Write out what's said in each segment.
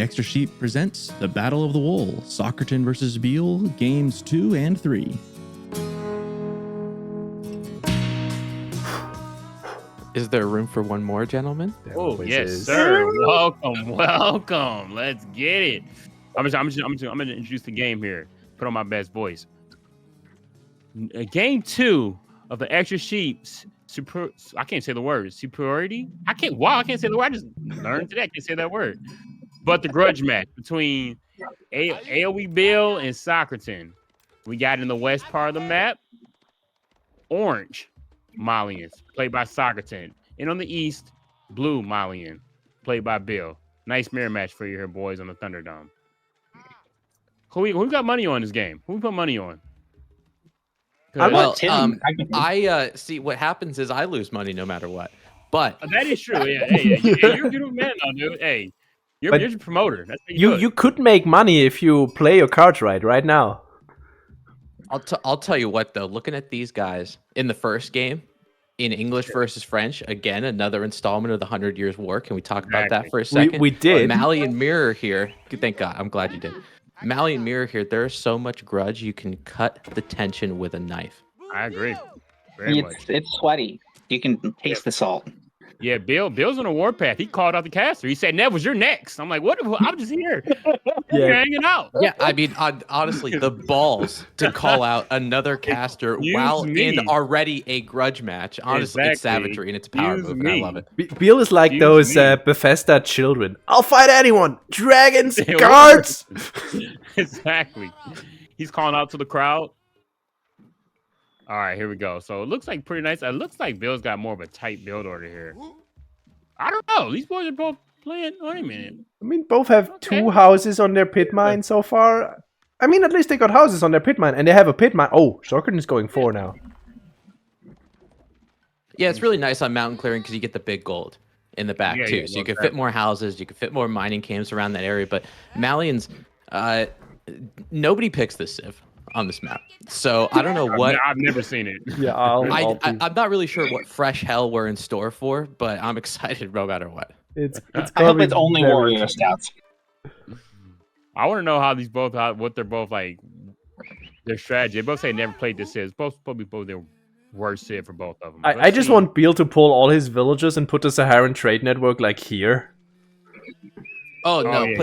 Extra Sheep presents The Battle of the Wool, Socerton versus Beale, Games 2 and 3. Is there room for one more, gentlemen? Oh, yes, sir. Welcome. Let's get it. I'm gonna introduce the game here. Put on my best voice. Game 2 of the Extra Sheep's I can't say the word. Superiority? I can't say the word. I just learned today. I can't say that word. But the grudge match between AOE Beale and Socerton. We got in the west part of the map, orange Malians, played by Socerton. And on the east, blue Malian, played by Beale. Nice mirror match for you here, boys, on the Thunderdome. Who got money on this game? Who we put money on? Well, I see what happens is I lose money no matter what. But that is true. Yeah, hey, you're a man now, dude. Hey, you're a promoter. That's you could make money if you play your cards right now. I'll tell you what though. Looking at these guys in the first game, in English versus French, again another installment of the 100 Years' War. Can we talk about that for a second? We did. Malian Mirror here. Thank God. I'm glad you did. Malian Mirror here. There's so much grudge you can cut the tension with a knife. I agree. Very much. It's sweaty. You can taste the salt. Yeah, Bill's on a warpath. He called out the caster. He said, "Nev, was you're next." I'm like, "What? I'm just here. You're hanging out." Yeah, I mean, honestly, the balls to call out another caster while in already a grudge match. Honestly, it's savagery and it's a power move, and I love it. Beale is like those Bethesda children. I'll fight anyone. Dragons, guards. Exactly. He's calling out to the crowd. All right, here we go. So it looks like pretty nice. It looks like Bill's got more of a tight build order here. I don't know. These boys are both playing. Wait a minute. I mean, both have 2 houses on their pit mine so far. I mean, at least they got houses on their pit mine, and they have a pit mine. Oh, Socerton is going 4 now. Yeah, it's really nice on mountain clearing because you get the big gold in the back too. So you can fit more houses, you can fit more mining camps around that area. But Malians, nobody picks this Civ on this map, so I don't know what. I've never seen it. Yeah, I'm not really sure what fresh hell we're in store for, but I'm excited no matter what. I hope it's only warrior stats. I want to know how what they're both like. Their strategy. They both say never played this Civ. Probably both their worst Civ for both of them. I just want Beale to pull all his villagers and put the Saharan trade network like here. Oh no! Yeah.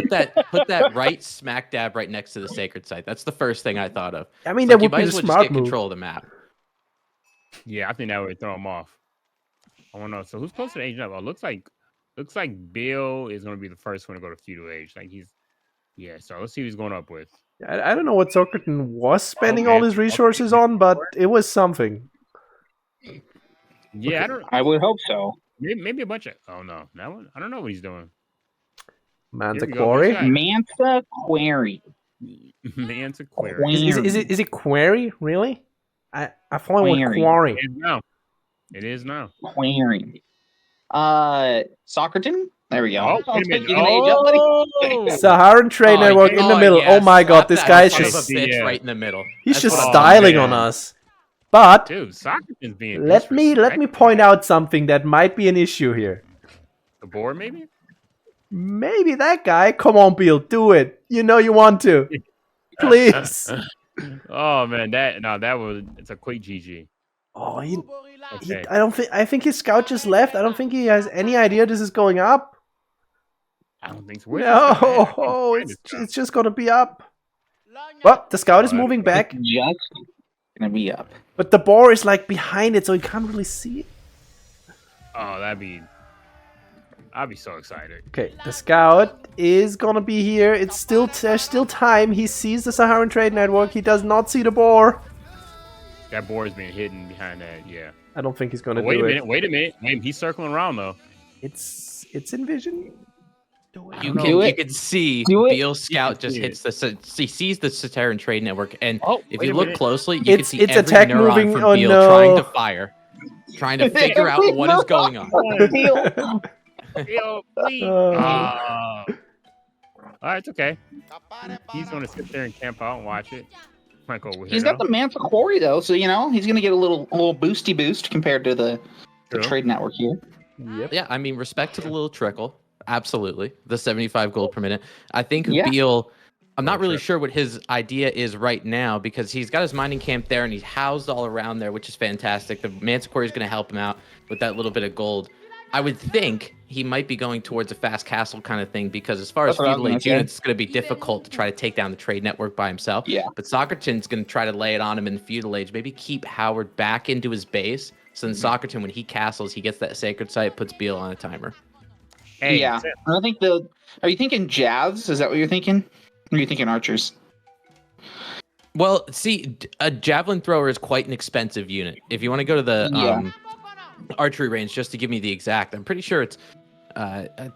Put that right smack dab right next to the sacred site. That's the first thing I thought of. I mean, that would be the smart move. Just get control of the map. Yeah, I think that would throw him off. I want to know. So who's close to the age up? Oh, looks like Beale is going to be the first one to go to feudal age. So let's see who he's going up with. I don't know what Socerton was spending all his resources on, but it was something. Yeah, okay. I would hope so. Maybe a bunch of. Oh no, that one. I don't know what he's doing. Mansa Quarry? Mansa Quarry. Mansa Quarry. Is it Quarry? Really? I thought it was Quarry. It is now. Quarry. Socerton? There we go. Saharan trade network in the middle. Yeah, oh my god, this guy is just right in the middle. He's just styling on us. But dude, Socerton's being let me point out something that might be an issue here. The board, maybe? Maybe that guy. Come on, Beale, do it. You know you want to. Please. Oh man, it's a quick GG. Oh, I think his scout just left. I don't think he has any idea this is going up. I don't think so. No, it's just gonna be up. Well, the scout is moving back. Just gonna be up. But the boar is like behind it, so he can't really see it. Oh, I'd be so excited. Okay, the scout is gonna be here. There's still time. He sees the Saharan trade network. He does not see the boar. That boar is being hidden behind that. Yeah. I don't think he's gonna do it. Wait a minute. He's circling around though. It's in vision. You can see Beale's scout just hits he sees the Socerton trade network, and if you look closely, you can see every attack neuron moving. From Beale trying to fire, trying to figure out what is going on. Beale, please. All right, it's okay. He's going to sit there and camp out and watch it. Might go over he's got the Mansa Quarry though, so he's going to get a little boosty boost compared to the trade network here. Yep. Yeah, I mean, respect to the little trickle. Absolutely. The 75 gold per minute. I think Yeah. Beale, I'm not really sure what his idea is right now because he's got his mining camp there and he's housed all around there, which is fantastic. The Manticore is going to help him out with that little bit of gold. I would think he might be going towards a fast castle kind of thing because as far as That's what I was feudal gonna age say. units, it's going to be difficult to try to take down the trade network by himself. Yeah. But Socerton's going to try to lay it on him in the feudal age, maybe keep Howard back into his base. So then Socerton, when he castles, he gets that sacred site, puts Beale on a timer. Hey, Yeah. I think Are you thinking Javs? Is that what you're thinking? Or are you thinking archers? Well, see, a javelin thrower is quite an expensive unit. If you want to go to the Yeah. Archery range, just to give me the exact, I'm pretty sure it's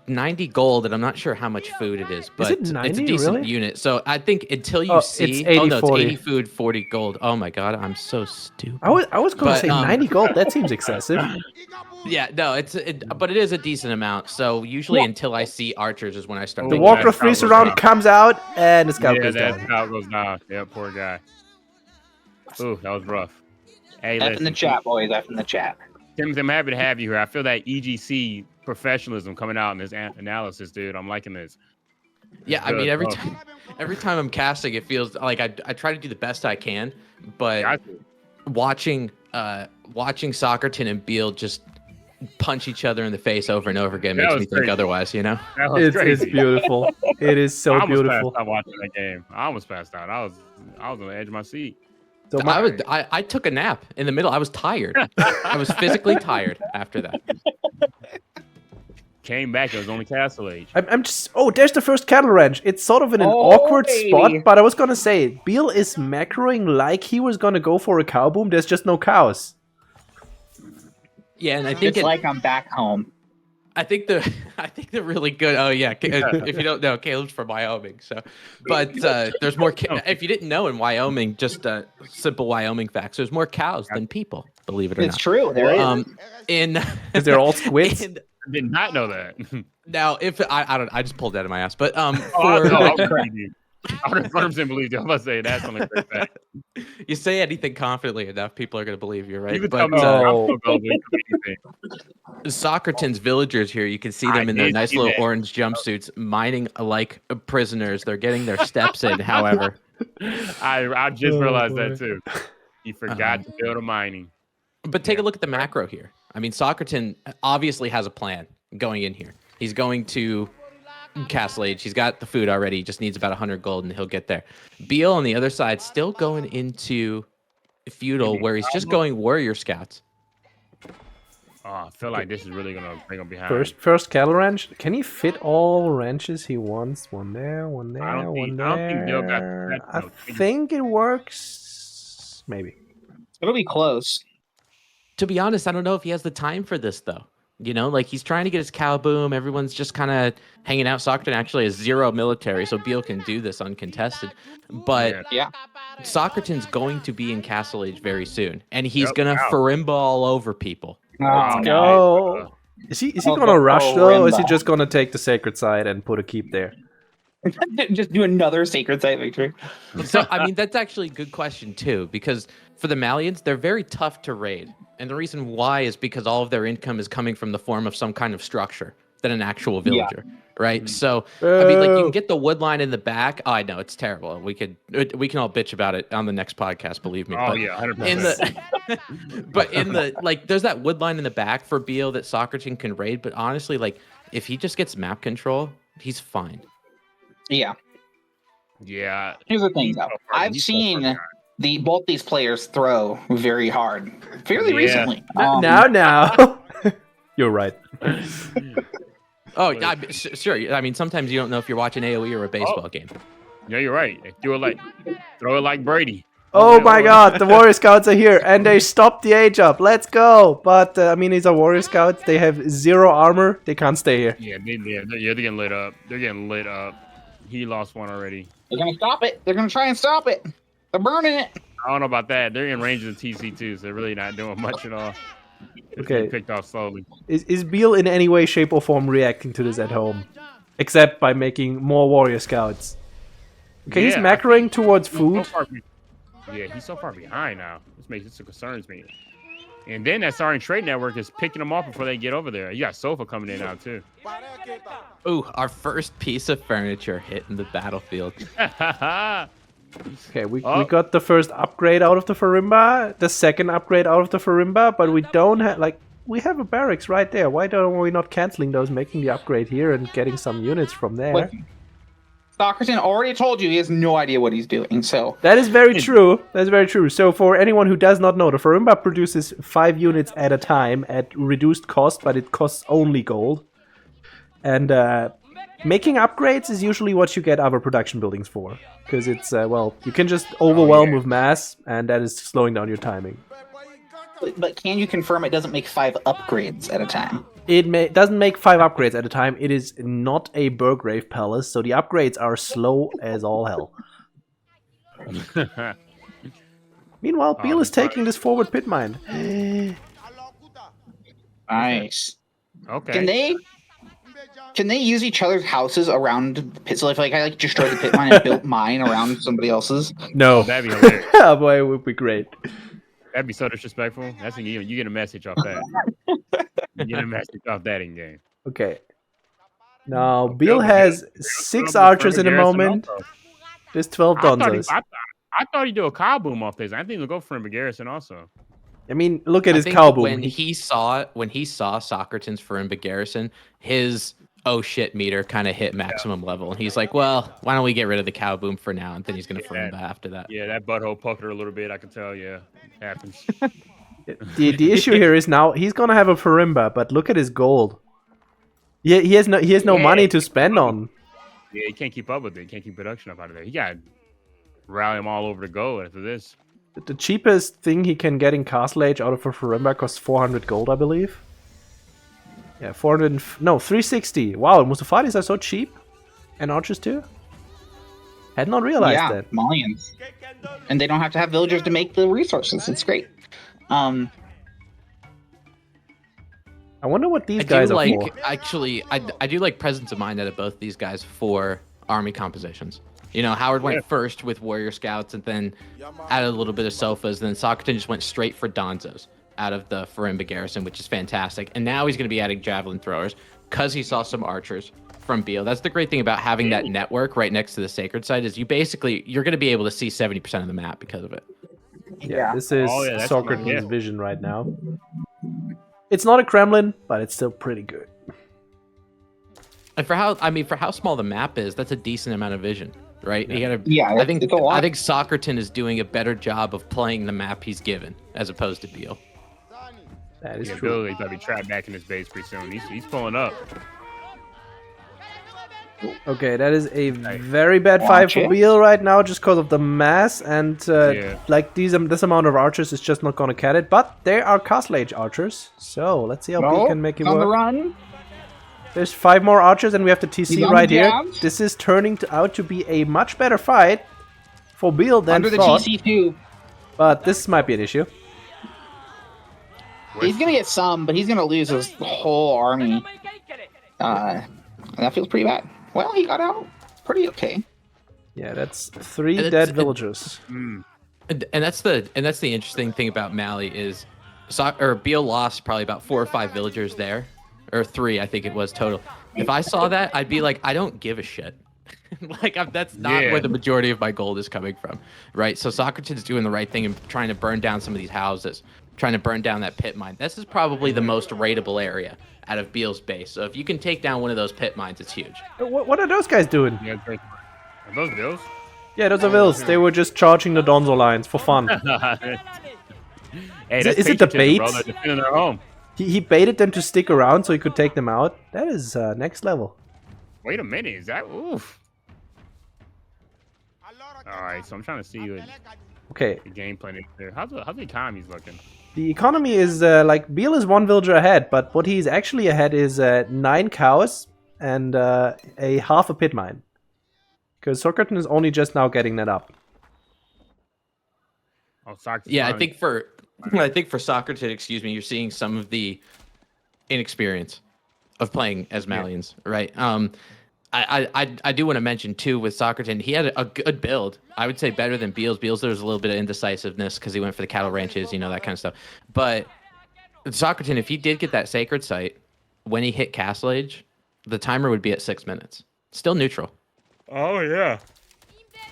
90 gold, and I'm not sure how much food it is, but it it's 90, a decent really? unit. So I think until you Oh, it's see, 80, no, it's 40. 80 food, 40 gold. Oh my god, I'm so stupid. I was going to But, say 90 gold. That seems excessive. Yeah, no, but it is a decent amount. So usually until I see archers is when I start. The The thinking Walker Warcraft about That's freeze how it around goes comes out, and the scout Yeah, goes that's down. how it goes down. Yeah, poor guy. Ooh, that was rough. Hey, F in listen, the chat, boys. F in the chat. Timothy, I'm happy to have you here. I feel that EGC professionalism coming out in this analysis, dude. I'm liking this. Yeah, I mean Good. every time I'm casting, it feels like I try to do the best I can, but Yeah, watching Socerton and Beale just punch each other in the face over and over again That makes was me think crazy. otherwise, you know? that was It's crazy. beautiful. It is I so almost beautiful. passed out watching that game. I almost passed out. I was on the edge of my seat. So I took a nap in the middle. I was tired. I was physically tired after that. Came back. It was only Castle Age. I'm just. Oh, there's the first cattle ranch. It's sort of in an Oh, awkward baby. spot, but I was gonna say Beale is macroing like he was gonna go for a cow boom. There's just no cows. Yeah, and I think It's like I'm back home. I think they're really good. Oh yeah, if you don't know, Caleb's from Wyoming. So, but there's more. If you didn't know, in Wyoming, just simple Wyoming facts. There's more cows than people. Believe it or It's not. true. There is. Because they're all squids. in- Did not know that. now, if I just pulled that out of my ass, but Oh, for no, I would believe you. I would 100% believe you. I'm about to say that's on the great fact. you say anything confidently enough, people are going to believe you, right? You can But tell me Oh. I'm so gullible. You can do anything. Socerton's villagers here, you can see I them in their did nice see little that. orange jumpsuits, mining like prisoners. They're getting their steps in, however. I just Oh, realized boy. that too. He forgot to build a mining. But take a look at the macro here. I mean, Socerton obviously has a plan going in here. He's going to Castle Age. He's got the food already. He just needs about 100 gold and he'll get there. Beale on the other side, still going into feudal, where he's just going warrior scouts. Oh, I feel like this is really gonna bring him behind. First cattle ranch. Can he fit all ranches he wants? One there, one there, I don't one think- I don't think Bill got there. that, I though. think it works. Maybe. It'll be close. To be honest, I don't know if he has the time for this though. You know, like he's trying to get his cow boom. Everyone's just kind of hanging out. Socerton actually has 0 military, so Beale can do this uncontested. But Yeah. Socerton's going to be in Castle Age very soon, and he's Yep, gonna wow. marimba all over people. Oh, Go. Is he Oh, gonna rush oh, though, or is he Rimba. just gonna take the sacred side and put a keep there? Just do another sacred site victory. So, I mean, that's actually a good question too, because for the Malians, they're very tough to raid, and the reason why is because all of their income is coming from the form of some kind of structure than an actual villager, right? So, I mean, like you can get the wood line in the back. Oh, I know it's terrible. We can all bitch about it on the next podcast. Believe me. Oh but yeah, 100%. in the but in the like there's that wood line in the back for Beale that Socerton can raid, but honestly, like if he just gets map control, he's fine. Yeah. yeah. Here's the thing, He's though. so far- I've he's so far seen behind. both these players throw very hard, fairly Yeah. recently. Now. You're right. Oh, sure. I mean, sometimes you don't know if you're watching AOE or a baseball game. Yeah, you're right. Do it like throw it like Brady. Oh my god, the warrior scouts are here and they stopped the age up. Let's go. But I mean, these are warrior scouts. They have 0 armor. They can't stay here. Yeah, they're getting lit up. They're getting lit up. He lost one already. They're gonna stop it. They're gonna try and stop it. They're burning it. I don't know about that. They're in range of the TC too, so they're really not doing much at all. It's Okay. getting picked off slowly. Is Beale in any way, shape, or form reacting to this at home? Except by making more warrior scouts. Okay, he's Yeah, macroing towards He's food. so far he's so far behind now. This concerns me. And then that Starting Trade Network is picking them off before they get over there. You got Sofa coming in now too. Ooh, our first piece of furniture hitting the battlefield. Okay, we got the first upgrade out of the Farimba, the second upgrade out of the Farimba, but we don't have, like, we have a barracks right there. Why don't we not canceling those, making the upgrade here and getting some units from there? What? Socerton already told you he has no idea what he's doing, so... That is very true. That's very true. So for anyone who does not know, the Farimba produces 5 units at a time at reduced cost, but it costs only gold. And making upgrades is usually what you get other production buildings for. Because it's, well, you can just overwhelm with mass, and that is slowing down your timing. But can you confirm it doesn't make 5 upgrades at a time? It doesn't make 5 upgrades at a time. It is not a Burgrave Palace, so the upgrades are slow as all hell. Meanwhile, Beale is taking this forward pit mine. Nice. Okay. Can they use each other's houses around the pit? So if I like destroyed the pit mine and built mine around somebody else's? No. That'd be hilarious. Oh boy, it would be great. That'd be so disrespectful. That's when you get a message off that. You get a message off that in game. Okay. Now, Beale has 6 archers in the moment. There's 12 Donzos. I thought he'd do a cow boom off this. I think he'll go for him Garrison also. I mean, look at his think cow boom. When he saw Socerton's Farimba garrison, his oh shit meter kind of hit maximum level, and he's like, "Well, why don't we get rid of the cow boom for now?" And then he's gonna Farimba after that. Yeah, that butthole puckered a little bit. I can tell. Yeah, happens. The issue here is now he's gonna have a Farimba, but look at his gold. Yeah, he has no money to spend on. Yeah, he can't keep up with it. He can't keep production up out of there. He got rally him all over to go after this. The cheapest thing he can get in Castle Age out of a Farimba costs 400 gold, I believe. Yeah, 360. Wow, Mustafatis are so cheap. And archers too? Had not realized that. Malians. And they don't have to have villagers to make the resources. It's great. I wonder what these guys are for. Actually, I do like presence of mind out of both these guys for army compositions. You know, Howard went first with Warrior Scouts and then added a little bit of Sofas. And then Socerton just went straight for Donzos out of the Farimba garrison, which is fantastic. And now he's going to be adding Javelin Throwers because he saw some archers from Beale. That's the great thing about having that network right next to the Sacred Site is you're going to be able to see 70% of the map because of it. Yeah, this is Socerton's vision right now. It's not a Kremlin, but it's still pretty good. And for how small the map is, that's a decent amount of vision. Right? Yeah. I think Socerton is doing a better job of playing the map he's given as opposed to Beale. That is true. He's probably trapped back in his base pretty soon. He's pulling up. Okay, that is a very bad fight for Beale right now just because of the mass and like this amount of archers is just not going to cut it. But there are Castle Age archers, so let's see how Beale can make it work. On the run. There's 5 more archers and we have the TC right here. This is turning out to be a much better fight for Beale than under the thought. TC too. But this might be an issue. He's gonna get some, but he's gonna lose his whole army. That feels pretty bad. Well, he got out pretty okay. Yeah, that's 3 dead villagers. And that's the interesting thing about Mali is, Beale lost probably about 4 or 5 villagers there. Or 3, I think it was total. If I saw that, I'd be like, I don't give a shit. That's not where the majority of my gold is coming from, right? So Socerton's doing the right thing and trying to burn down some of these houses, trying to burn down that pit mine. This is probably the most raidable area out of Beale's base. So if you can take down one of those pit mines, it's huge. What are those guys doing? Yeah, are those Bills? Yeah, those are Bills. They were just charging the Donzo lines for fun. Hey, is it the bait? Bro. They're defending their home. He baited them to stick around so he could take them out. That is next level. Wait a minute, is that oof? All right, so I'm trying to see what the game plan is there. How's the economy's looking? The economy is like Beale is 1 villager ahead, but what he's actually ahead is 9 cows and a half a pit mine. Because Socerton is only just now getting that up. Oh, I think for Socerton, you're seeing some of the inexperience of playing as Malians, right? I do want to mention too with Socerton, he had a good build. I would say better than Beale's. Beale's there was a little bit of indecisiveness because he went for the cattle ranches, that kind of stuff. But Socerton, if he did get that sacred site, when he hit Castle Age, the timer would be at 6 minutes. Still neutral. Oh yeah.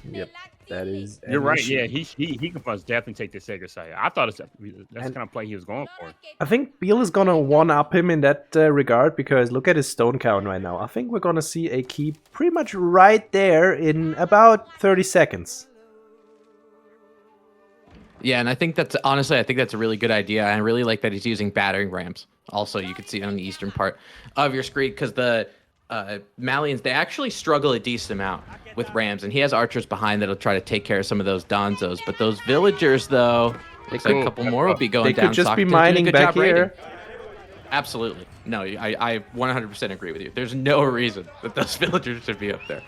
Yep, that is. You're an right. issue. Yeah, he can definitely take the sacred site. I thought that's the kind of play he was going for. I think Beale is gonna one-up him in that regard because look at his stone count right now. I think we're gonna see a keep pretty much right there in about 30 seconds. Yeah, and I think that's a really good idea. I really like that he's using battering rams. Also, you can see it on the eastern part of your screen because the Malians, they actually struggle a decent amount with rams, and he has archers behind that'll try to take care of some of those donzos. But those villagers, though, looks like a couple more will be going They down. could just be Socerton's doing a mining good back job raiding. here. Absolutely. No, I 100% agree with you. There's no reason that those villagers should be up there.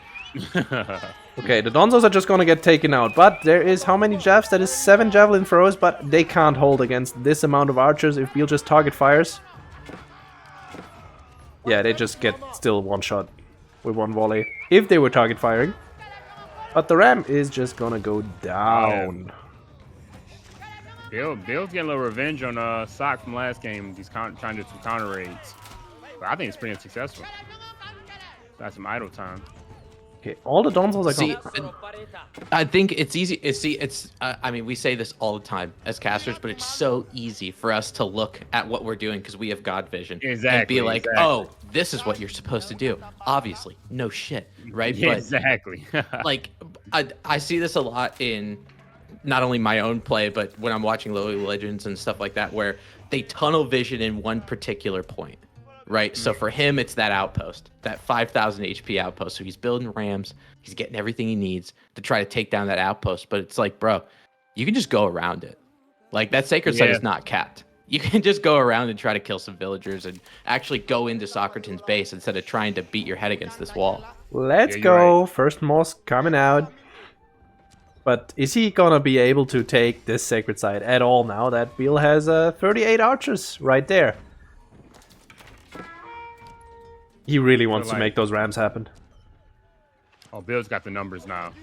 Okay, the Donzos are just gonna get taken out, but there is how many javs? That is 7 javelin throws, but they can't hold against this amount of archers if Beale just target fires. Yeah, they just get still one shot with one volley if they were target firing. But the ram is just gonna go down. Bill's getting a little revenge on Sock from last game. He's trying to do some counter raids. But I think it's pretty successful. Got some idle time. Okay, all the Donzos are See, gone. I think it's easy. I mean, we say this all the time as casters, but it's so easy for us to look at what we're doing because we have God vision and be like, oh, this is what you're supposed to do. Obviously, no shit, right? Yeah, but exactly. like, I see this a lot in not only my own play, but when I'm watching Lowly Legends and stuff like that, where they tunnel vision in one particular point. Right, so for him, it's that outpost, that 5,000 HP outpost. So he's building rams, he's getting everything he needs to try to take down that outpost. But it's like, bro, you can just go around it. Like that sacred site is not capped. You can just go around and try to kill some villagers and actually go into Socerton's base instead of trying to beat your head against this wall. Let's go. Right. First mosque coming out. But is he gonna be able to take this sacred site at all now that Beale has 38 archers right there? He really wants to make those rams happen. Oh, Bill's got the numbers now.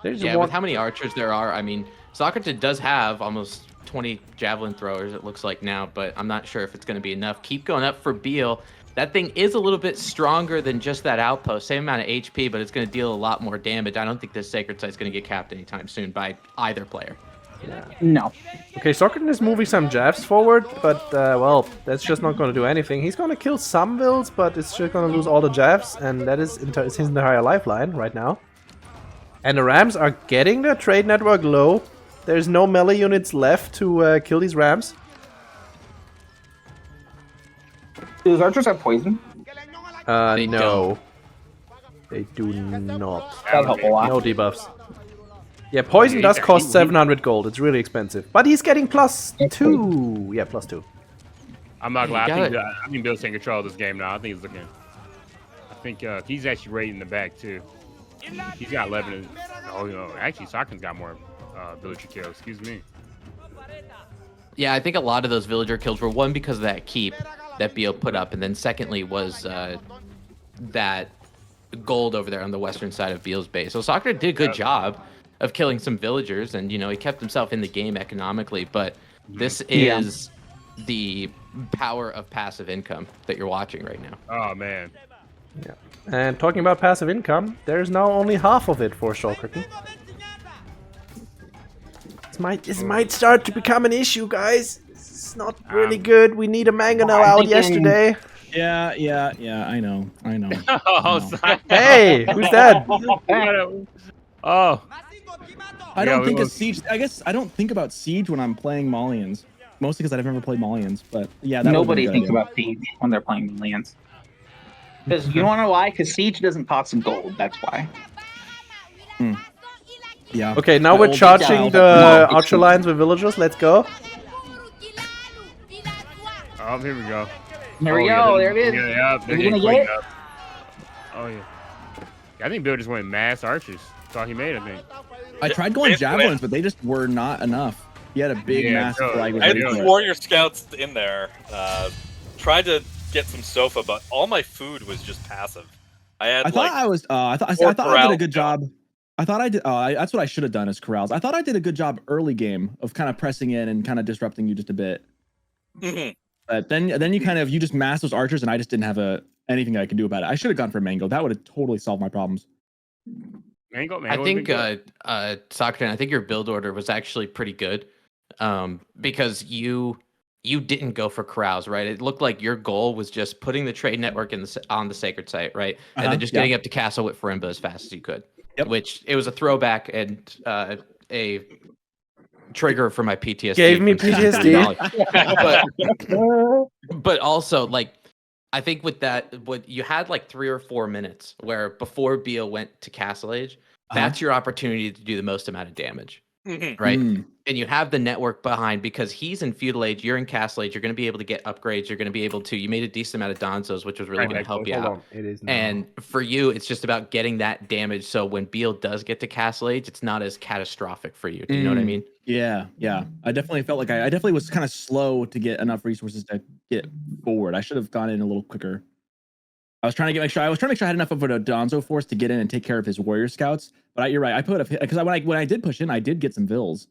Yeah, with how many archers there are, I mean, Socerton does have almost 20 javelin throwers, it looks like now, but I'm not sure if it's going to be enough. Keep going up for Beale. That thing is a little bit stronger than just that outpost. Same amount of HP, but it's going to deal a lot more damage. I don't think this sacred site's going to get capped anytime soon by either player. Yeah. No. Okay, Socerton is moving some javs forward, but, well, that's just not going to do anything. He's going to kill some vills, but it's just going to lose all the javs, and that is his entire lifeline right now. And the rams are getting their trade network low. There's no melee units left to kill these rams. Do those archers have poison? No. They do not. That'll help a lot. No debuffs. Yeah, poison does cost 700 gold. It's really expensive. But he's getting +2. Yeah, +2. I'm not glad. I think Bill's taking control of this game now. I think he's looking. I think he's actually raiding the back too. He's got 11. Oh, you know, actually, Socerton's got more villager kills. Excuse me. Yeah, I think a lot of those villager kills were one because of that keep that Beale put up, and then secondly was that gold over there on the western side of Beale's base. So Socerton did a good job of killing some villagers, and you know he kept himself in the game economically. But this is the power of passive income that you're watching right now. Oh man. Yeah. And talking about passive income, there's now only half of it for Socerton. This might start to become an issue, guys. It's not really good. We need a mangonel out yesterday. Yeah, I know. Hey, who's that? Oh. I don't think of Siege. I guess I don't think about Siege when I'm playing Malians. Mostly because I've never played Malians. But yeah, nobody thinks about Siege when they're playing Malians. Because you want to know why? Because Siege doesn't cost gold. That's why. Yeah. Okay, now we're charging the archer lines with villagers. Let's go. Oh, here we go. There we go. There it is. Yeah, they're getting cleaned up. Oh yeah. I think Bill just went mass archers. That's all he made, I think. I tried going javelins, but they just were not enough. He had a big mass flag. I had 2 warrior scouts in there. Tried to get some sofa, but all my food was just passive. I had I thought I did a good job I thought I did. That's what I should have done as corrals. I thought I did a good job early game of kind of pressing in and kind of disrupting you just a bit. But then you just mass those archers, and I just didn't have anything I could do about it. I should have gone for mango. That would have totally solved my problems. Mango. I think Socerton, I think your build order was actually pretty good, because you didn't go for corrals, right? It looked like your goal was just putting the trade network on the sacred site, right, and then just getting up to castle with Farimba as fast as you could. Yep. Which it was a throwback and a trigger for my PTSD. Gave me PTSD. but also, like, I think with that, what you had like 3 or 4 minutes where before Beale went to Castle Age, that's your opportunity to do the most amount of damage, right? And you have the network behind, because he's in Feudal Age, you're in Castle Age, you're going to be able to get upgrades, you're going to be able to, you made a decent amount of Donzos, which was really going to help you out. It is and for you, it's just about getting that damage, so when Beale does get to Castle Age, it's not as catastrophic for you. Do you know what I mean? Yeah. I definitely felt like I definitely was kind of slow to get enough resources to get forward. I should have gone in a little quicker. I was trying to make sure I had enough of a Donzo force to get in and take care of his warrior scouts. But you're right. I put because when I did push in, I did get some vills.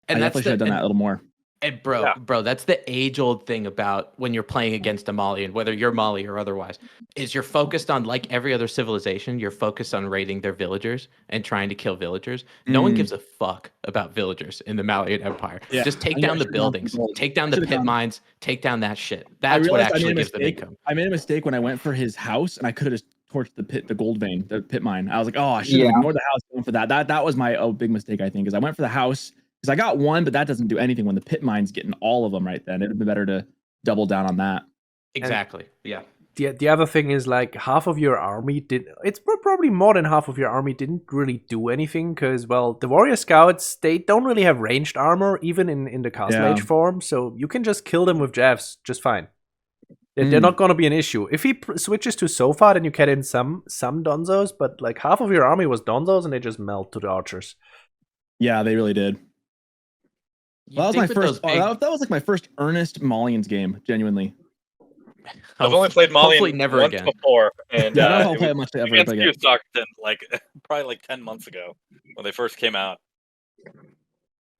And I definitely should have done that a little more. And bro, that's the age-old thing about when you're playing against a Malian, whether you're Mali or otherwise, is you're focused on, like every other civilization, you're focused on raiding their villagers and trying to kill villagers. No one gives a fuck about villagers in the Malian Empire. Yeah. Just take down the buildings, take down the pit mines, take down that shit. That's what actually gives them income. I made a mistake when I went for his house, and I could have just torched the gold vein, the pit mine. I was like, oh, I should have ignored the house going for that. That was my big mistake, I think, is I went for the house. Because I got one, but that doesn't do anything when the pit mine's getting all of them right then. It would be better to double down on that. Exactly. Yeah. The other thing is, like, half of your army it's probably more than half of your army didn't really do anything, because, well, the warrior scouts, they don't really have ranged armor, even in the Castle Age form, so you can just kill them with jabs just fine. They're not going to be an issue. If he switches to Sofa, then you get in some Donzos, but, like, half of your army was Donzos, and they just melt to the archers. Yeah, they really did. Well, that was my first. That was like my first earnest Malians game, genuinely. I've only played Malian never once again. Before, and I don't play much ever against again. you, Socerton, probably like 10 months ago when they first came out.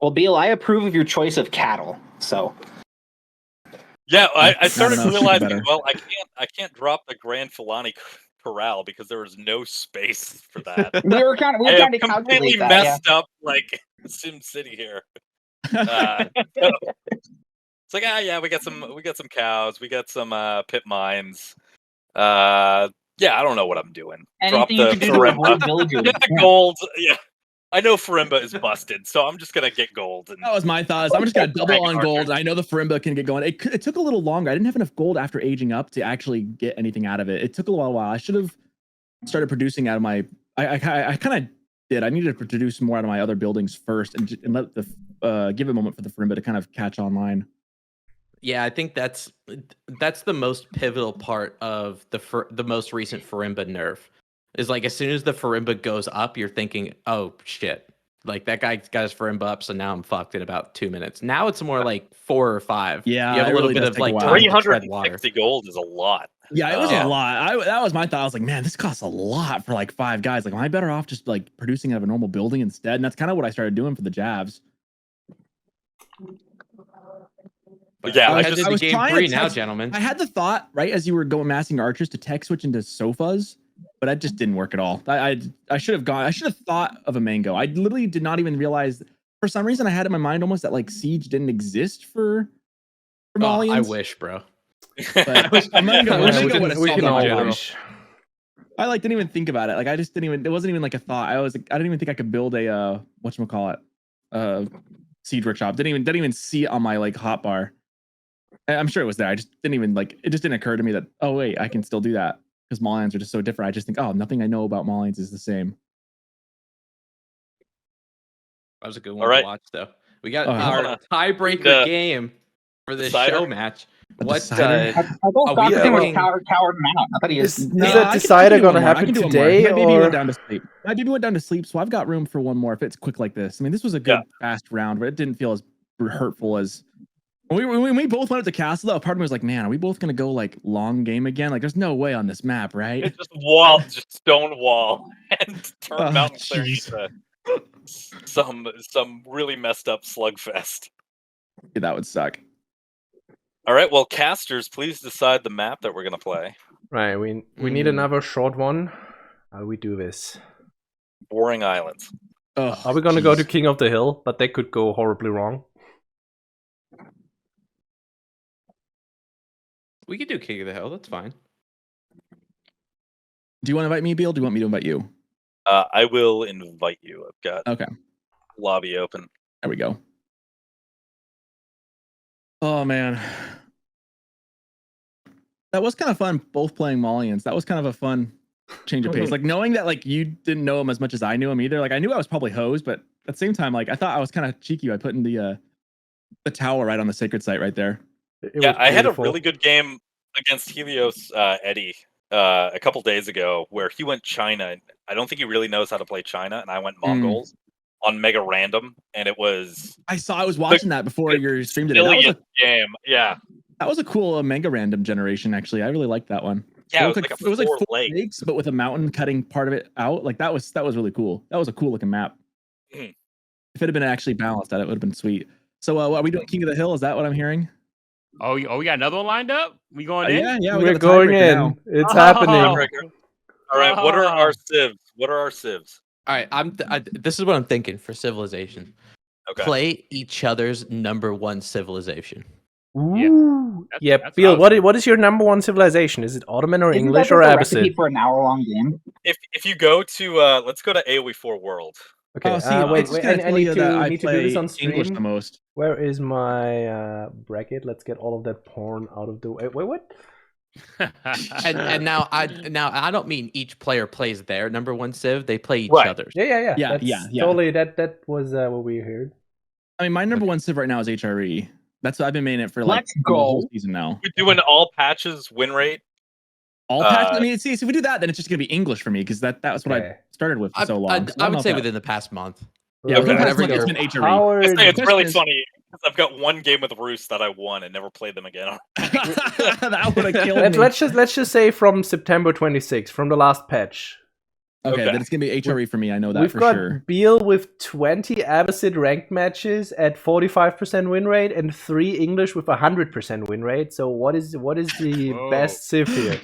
Well, Beale, I approve of your choice of cattle. So yeah, I started realizing, well, I can't drop the Grand Filani Corral because there was no space for that. we were trying to completely messed up like Sim City here. It's like, we got some cows, we got some pit mines. I don't know what I'm doing. Drop the Farimba. Get the gold. Yeah, I know Farimba is busted, so I'm just gonna get gold. That was my thoughts. I'm just gonna double on gold. I know the Farimba can get going. It took a little longer. I didn't have enough gold after aging up to actually get anything out of it. It took a while. I should have started producing out of my. I kind of did. I needed to produce more out of my other buildings first, and let the give a moment for the Farimba to kind of catch online. Yeah, I think that's the most pivotal part of the most recent Farimba nerf. Is like, as soon as the Farimba goes up, you're thinking, oh shit, like that guy got his Farimba up, so now I'm fucked in about 2 minutes. Now it's more like 4 or 5. Yeah, you have a little bit of like 360 gold is a lot. Yeah, it was a lot. That was my thought. I was like, man, this costs a lot for like 5 guys. Like, am I better off just like producing out of a normal building instead? And that's kind of what I started doing for the jabs. But yeah, I was game 3 now, gentlemen. I had the thought, right, as you were massing archers, to tech switch into sofas, but that just didn't work at all. I should have gone. I should have thought of a mango. I literally did not even realize. For some reason, I had in my mind almost that like siege didn't exist for Malians. I wish, bro. But a mango would have solved all wish. I like didn't even think about it. Like I just didn't even. It wasn't even like a thought. I didn't even think I could build a whatchamacallit, siege workshop. Didn't even see it on my like hotbar. I'm sure it was there. I just didn't even like. It just didn't occur to me that, oh wait, I can still do that, because Malians are just so different. I just think, oh, nothing I know about Malians is the same. That was a good one to watch, though. We got our tiebreaker game for this show match. What? I thought Socerton was coward out. I thought he is. Is that decider going to happen today? My baby went down to sleep. My baby went down to sleep, so I've got room for one more if it's quick like this. I mean, this was a good fast round, but it didn't feel as hurtful as When we both went up to castle, though, part of me was like, man, are we both gonna go like long game again? Like, there's no way on this map, right? It's just stone wall, and turn mountain clearing into some really messed up slugfest. Yeah, that would suck. All right, well, casters, please decide the map that we're gonna play. Right, we need another short one. How do we do this? Boring Islands. Are we gonna go to King of the Hill? But that could go horribly wrong. We could do King of the Hill. That's fine. Do you want to invite me, Beale? Do you want me to invite you? I will invite you. I've got lobby open. There we go. Oh man, that was kind of fun. Both playing Malians. That was kind of a fun change of pace. Like knowing that like you didn't know him as much as I knew him either. Like I knew I was probably hosed, but at the same time, like I thought I was kind of cheeky by putting the tower right on the sacred site right there. Yeah, I had a really good game against Helios Eddie a couple days ago where he went China. I don't think he really knows how to play China, and I went Mongols on Mega Random, and it was... I was watching that before your stream today. That was a game, yeah. That was a cool Mega Random generation, actually. I really liked that one. Yeah, it was like 4 lakes, but with a mountain cutting part of it out. Like that was really cool. That was a cool looking map. If it had been actually balanced out, it would have been sweet. So are we doing King of the Hill? Is that what I'm hearing? Oh, we got another one lined up? We going in? Yeah, we're going in. Now. It's happening. All right, what are our civs? All right, this is what I'm thinking for civilization. Okay. Play each other's #1 civilization. Ooh. Yeah, Beale, what is your #1 civilization? Is it Ottoman or English or Abbasid? For an hour-long game. If you go to let's go to AoE 4 World. Okay. Wait. I need to do this on stream. English the most. Where is my bracket? Let's get all of that porn out of the way. Wait, what? and now I don't mean each player plays their #1 civ. They play each other's. Yeah. Yeah. Totally. That was what we heard. I mean, my #1 civ right now is HRE. That's what I've been maining it for like the whole season now. We're doing all patches win rate. All patches. I mean, see, if we do that, then it's just gonna be English for me because that's what I started with for so long. I would say within the past month. Yeah, whenever it's been HRE. It's really funny. I've got one game with Roos that I won and never played them again. That would have killed me. Let's just say from September 26th, from the last patch. Okay, then it's gonna be HRE for me. I know that for sure. We've got Beale with 20 Abbasid ranked matches at 45% win rate and 3 English with 100% win rate. So what is the best civ here?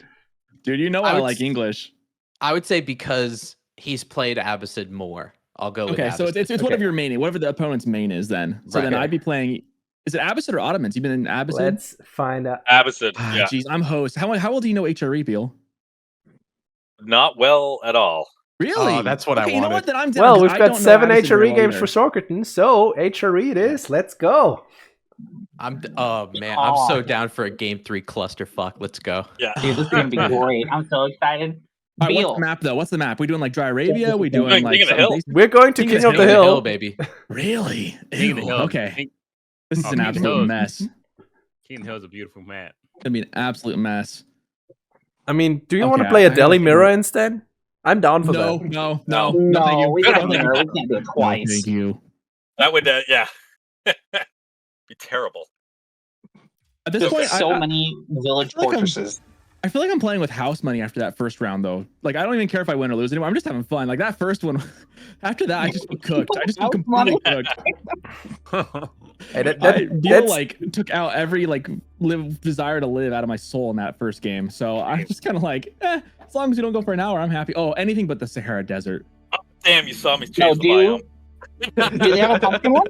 Dude, you know I like English. I would say because he's played Abbasid more. I'll go with Abbasid. So it's whatever your main, whatever the opponent's main is then. So then I'd be playing... Is it Abbasid or Ottomans? You've been in Abbasid? Let's find out. Abbasid, yeah. Jeez, I'm host. How well do you know HRE, Beale? Not well at all. Really? Oh, that's what I wanted. You know what? Then I'm down. Well, we've got 7 HRE games for Socerton, so HRE it is. Let's go. I'm so down for a game 3 clusterfuck. Let's go. Yeah. Dude, this is gonna be great. I'm so excited. All right, what's the map though? What's the map? We doing like Dry Arabia? We doing like King of the Hill? We're going to King of the Hill, baby. Really? King of the Hill. Okay. This is an absolute mess. King of the Hill is a beautiful map. It's gonna be an absolute mess. I mean, do you want to play a Delhi Mirror instead? I'm down for that. No. Thank you. We can't do it twice. Thank you. That would, be terrible. At this point, so many village fortresses. I feel like I'm playing with house money after that first round, though. Like, I don't even care if I win or lose anymore. I'm just having fun. Like, that first one, after that, I just feel cooked. I just feel completely cooked. Beale, like, took out every, like, desire to live out of my soul in that first game. So I'm just kind of like, as long as we don't go for an hour, I'm happy. Oh, anything but the Sahara Desert. Oh, damn, you saw me change the biome. Do they have a pumpkin one?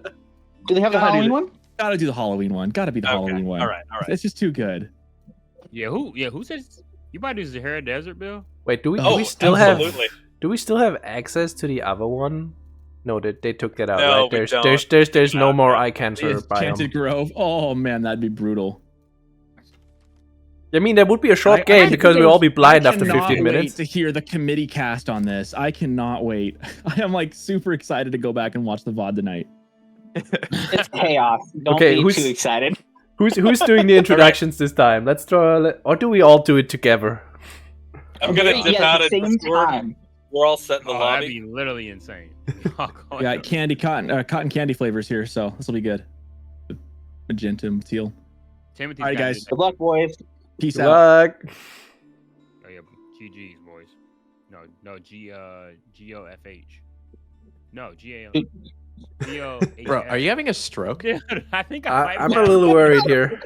Do they have the Halloween one? Gotta do the Halloween one. Gotta be the Halloween one. All right. It's just too good. Yeah, who says you might do Sahara Desert, Bill? Wait, do we still have access to the other one? No, they took that out. No, right? There's no more eye cancer biome. Enchanted Grove. Oh man, that'd be brutal. I mean, that would be a short game because we'll all be blind after 15 minutes. To hear the committee cast on this, I cannot wait. I am like super excited to go back and watch the VOD tonight. It's chaos. Don't be too excited. Who's doing the introductions this time? Let's draw, or do we all do it together? I'm gonna dip out at the Discord. We're all set in the lobby. That'd be literally insane. Yeah, cotton candy flavors here, so this will be good. magenta teal. Timothy's All right, got guys. it. Good luck, boys. Peace Good out. luck. Oh yeah, GG's boys. No, GOFH. No, GOH. Bro, are you having a stroke? Dude, I think I I'm a little worried here.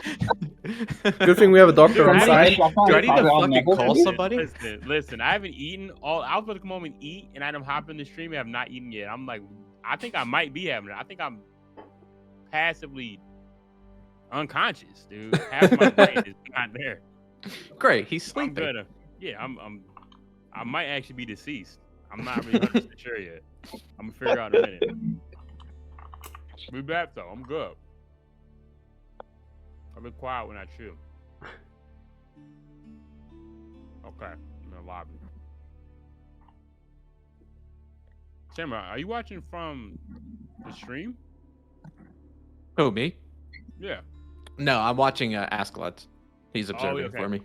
Good thing we have a doctor on Dude, site. Do I need to fucking call somebody? Listen, I haven't eaten all. I was about to come home and eat, and I done hop in the stream and have not eaten yet. I'm like, I think I might be having it. I think I'm passively unconscious, dude. Half my brain is not there. Great, he's I'm sleeping. gonna, yeah, I might actually be deceased. I'm not really 100% sure yet. I'm gonna figure out in a minute. Be back though. I'm good. I'll be quiet when I chew. Okay, I'm in the lobby. Samurai, are you watching from the stream? Who, me? Yeah. No, I'm watching Askeladd. He's observing okay. for me.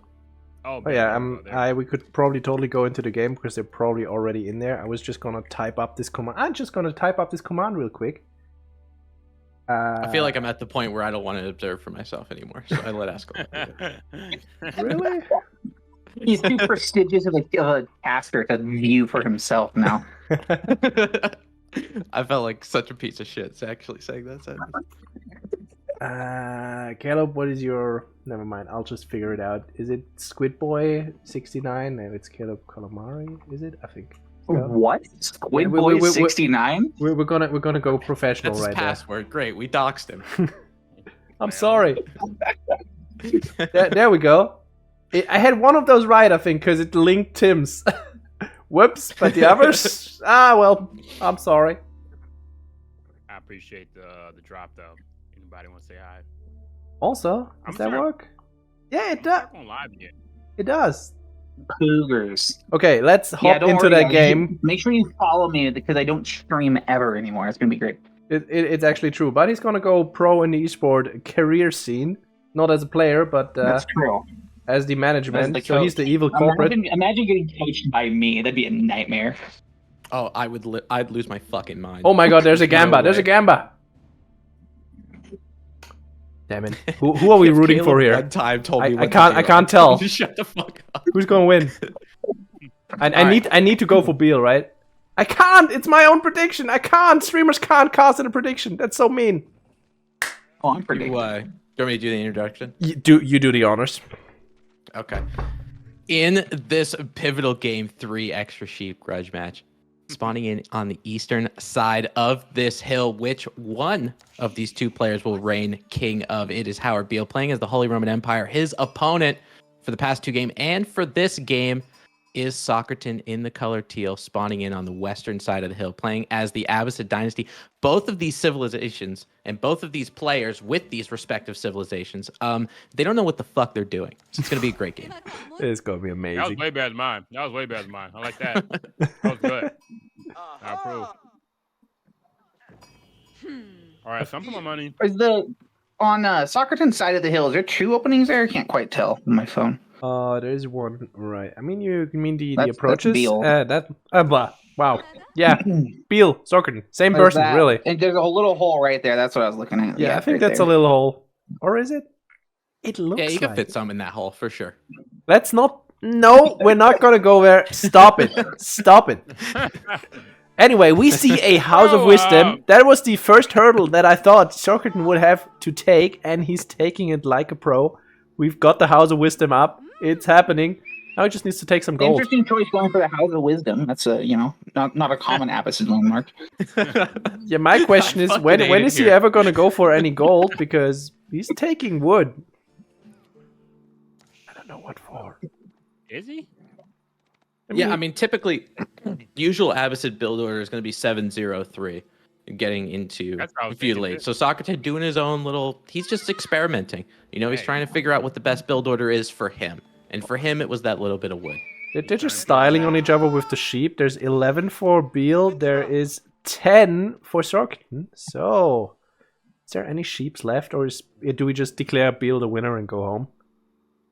Oh yeah, there. we could probably totally go into the game because they're probably already in there. I was just gonna type up this command. I'm just gonna type up this command real quick. I feel like I'm at the point where I don't want to observe for myself anymore, so I let Askeladd do it. Really? He's too prestigious of a caster to view for himself now. I felt like such a piece of shit actually saying that sentence. Caleb, what is your... Never mind, I'll just figure it out. Is it Squid Boy 69? And it's Caleb Calamari, is it? I think. What? Squid Boy 69? We're gonna go professional. That's his right password. Great, we doxed him. I'm sorry. there we go. I had one of those right, I think, because it linked Tim's. Whoops, but the others... well, I'm sorry. I appreciate the drop though. Anybody want to say hi? Also, does that work? Yeah, it does. On live yet. It does. Cougars. Okay, let's hop don't into worry, that guys. game. Make sure you follow me because I don't stream ever anymore. It's gonna be great. It's actually true, but he's gonna go pro in the esport career scene, not as a player, but That's true. as the management. the So he's the evil corporate. Imagine getting coached by me. That'd be a nightmare. Oh, I'd lose my fucking mind. Oh my god, there's a Gamba. No There's a way. Gamba. Damn it. Who are we If rooting Caleb for here? one time told me I what to can't- do, I can't tell. Shut the fuck up. Who's gonna win? I need to go for Beale, right? I can't. It's my own prediction. I can't. Streamers can't cast in a prediction. That's so mean. Oh, I'm predicting. Do you want me to do the introduction? You do the honors. Okay. In this pivotal game 3 extra sheep grudge match, spawning in on the eastern side of this hill, which one of these two players will reign king of? It is Howard Beale playing as the Holy Roman Empire. His opponent for the past 2 games and for this game is Socerton in the color teal, spawning in on the western side of the hill, playing as the Abbasid dynasty. Both of these civilizations and both of these players with these respective civilizations, they don't know what the fuck they're doing. So it's going to be a great game. It's gonna be That was amazing. way better than mine. I like that. That was good. I approve. All right, so I'm putting my money. Is on Socerton's side of the hill? Is there 2 openings there? I can't quite tell on my phone. There's one right. I mean, you mean the That's approaches? Beale. Blah. Wow. Yeah. Beale, Socerton, same What is person, that? really. And there's a little hole right there. That's what I was looking at. Yeah, I think right that's there. a little hole. Or is it? It looks Yeah, you can like fit it. some in that hole for sure. Let's not. No, we're not gonna go there. Stop it. Stop it. Anyway, we see a House of Grow Wisdom. up. That was the first hurdle that I thought Socerton would have to take, and he's taking it like a pro. We've got the House of Wisdom up. It's happening. Now he just needs to take some gold. Interesting choice going for the House of Wisdom. That's not a common Abbasid landmark. Yeah, my question is, fucking when hate it is he here. ever gonna go for any gold? Because he's taking wood. I don't know what for. Is he? Yeah, I mean, typically, usual Abbasid build order is going to be 7-0-3, getting into That's what I was feudal thinking, age. So Socerton doing his own little, he's just experimenting. You know, he's Hey. trying to figure out what the best build order is for him. And for him, it was that little bit of wood. They're just styling on each other with the sheep. There's 11 for Beale. There is 10 for Socerton. So, is there any sheeps left, or do we just declare Beale the winner and go home?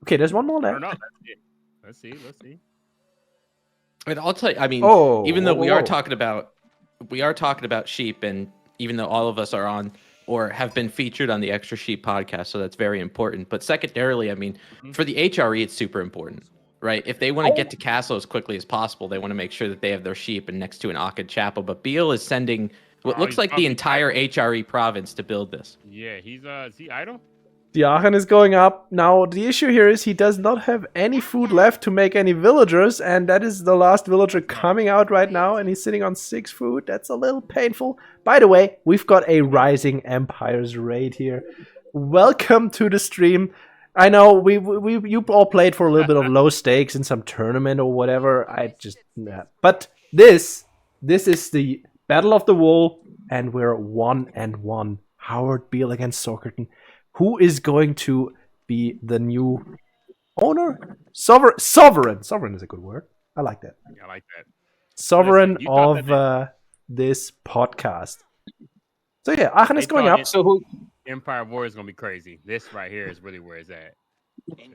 Okay, there's one more I don't left. know. Let's see. And I'll tell you, I mean, Oh, even though whoa, we are whoa. talking about sheep, and even though all of us are on or have been featured on the Extra Sheep podcast, so that's very important. But secondarily, I mean, for the HRE, it's super important, right? If they want to get to castle as quickly as possible, they want to make sure that they have their sheep and next to an Akkad chapel. But Beale is sending what looks like the entire HRE province to build this. Yeah, is he idle? The Aachen is going up. Now, the issue here is he does not have any food left to make any villagers, and that is the last villager coming out right now, and he's sitting on 6 food. That's a little painful. By the way, we've got a Rising Empires raid here. Welcome to the stream. I know you all played for a little bit of low stakes in some tournament or whatever. But this is the Battle of the Wall, and we're 1-1. Howard Beale against Socerton. Who is going to be the new owner? Sovereign. Sovereign is a good word. I like that. Yeah, I like that. Sovereign of this podcast. So yeah, Aachen is going up. So who? Empire War is gonna be crazy. This right here is really where it's at.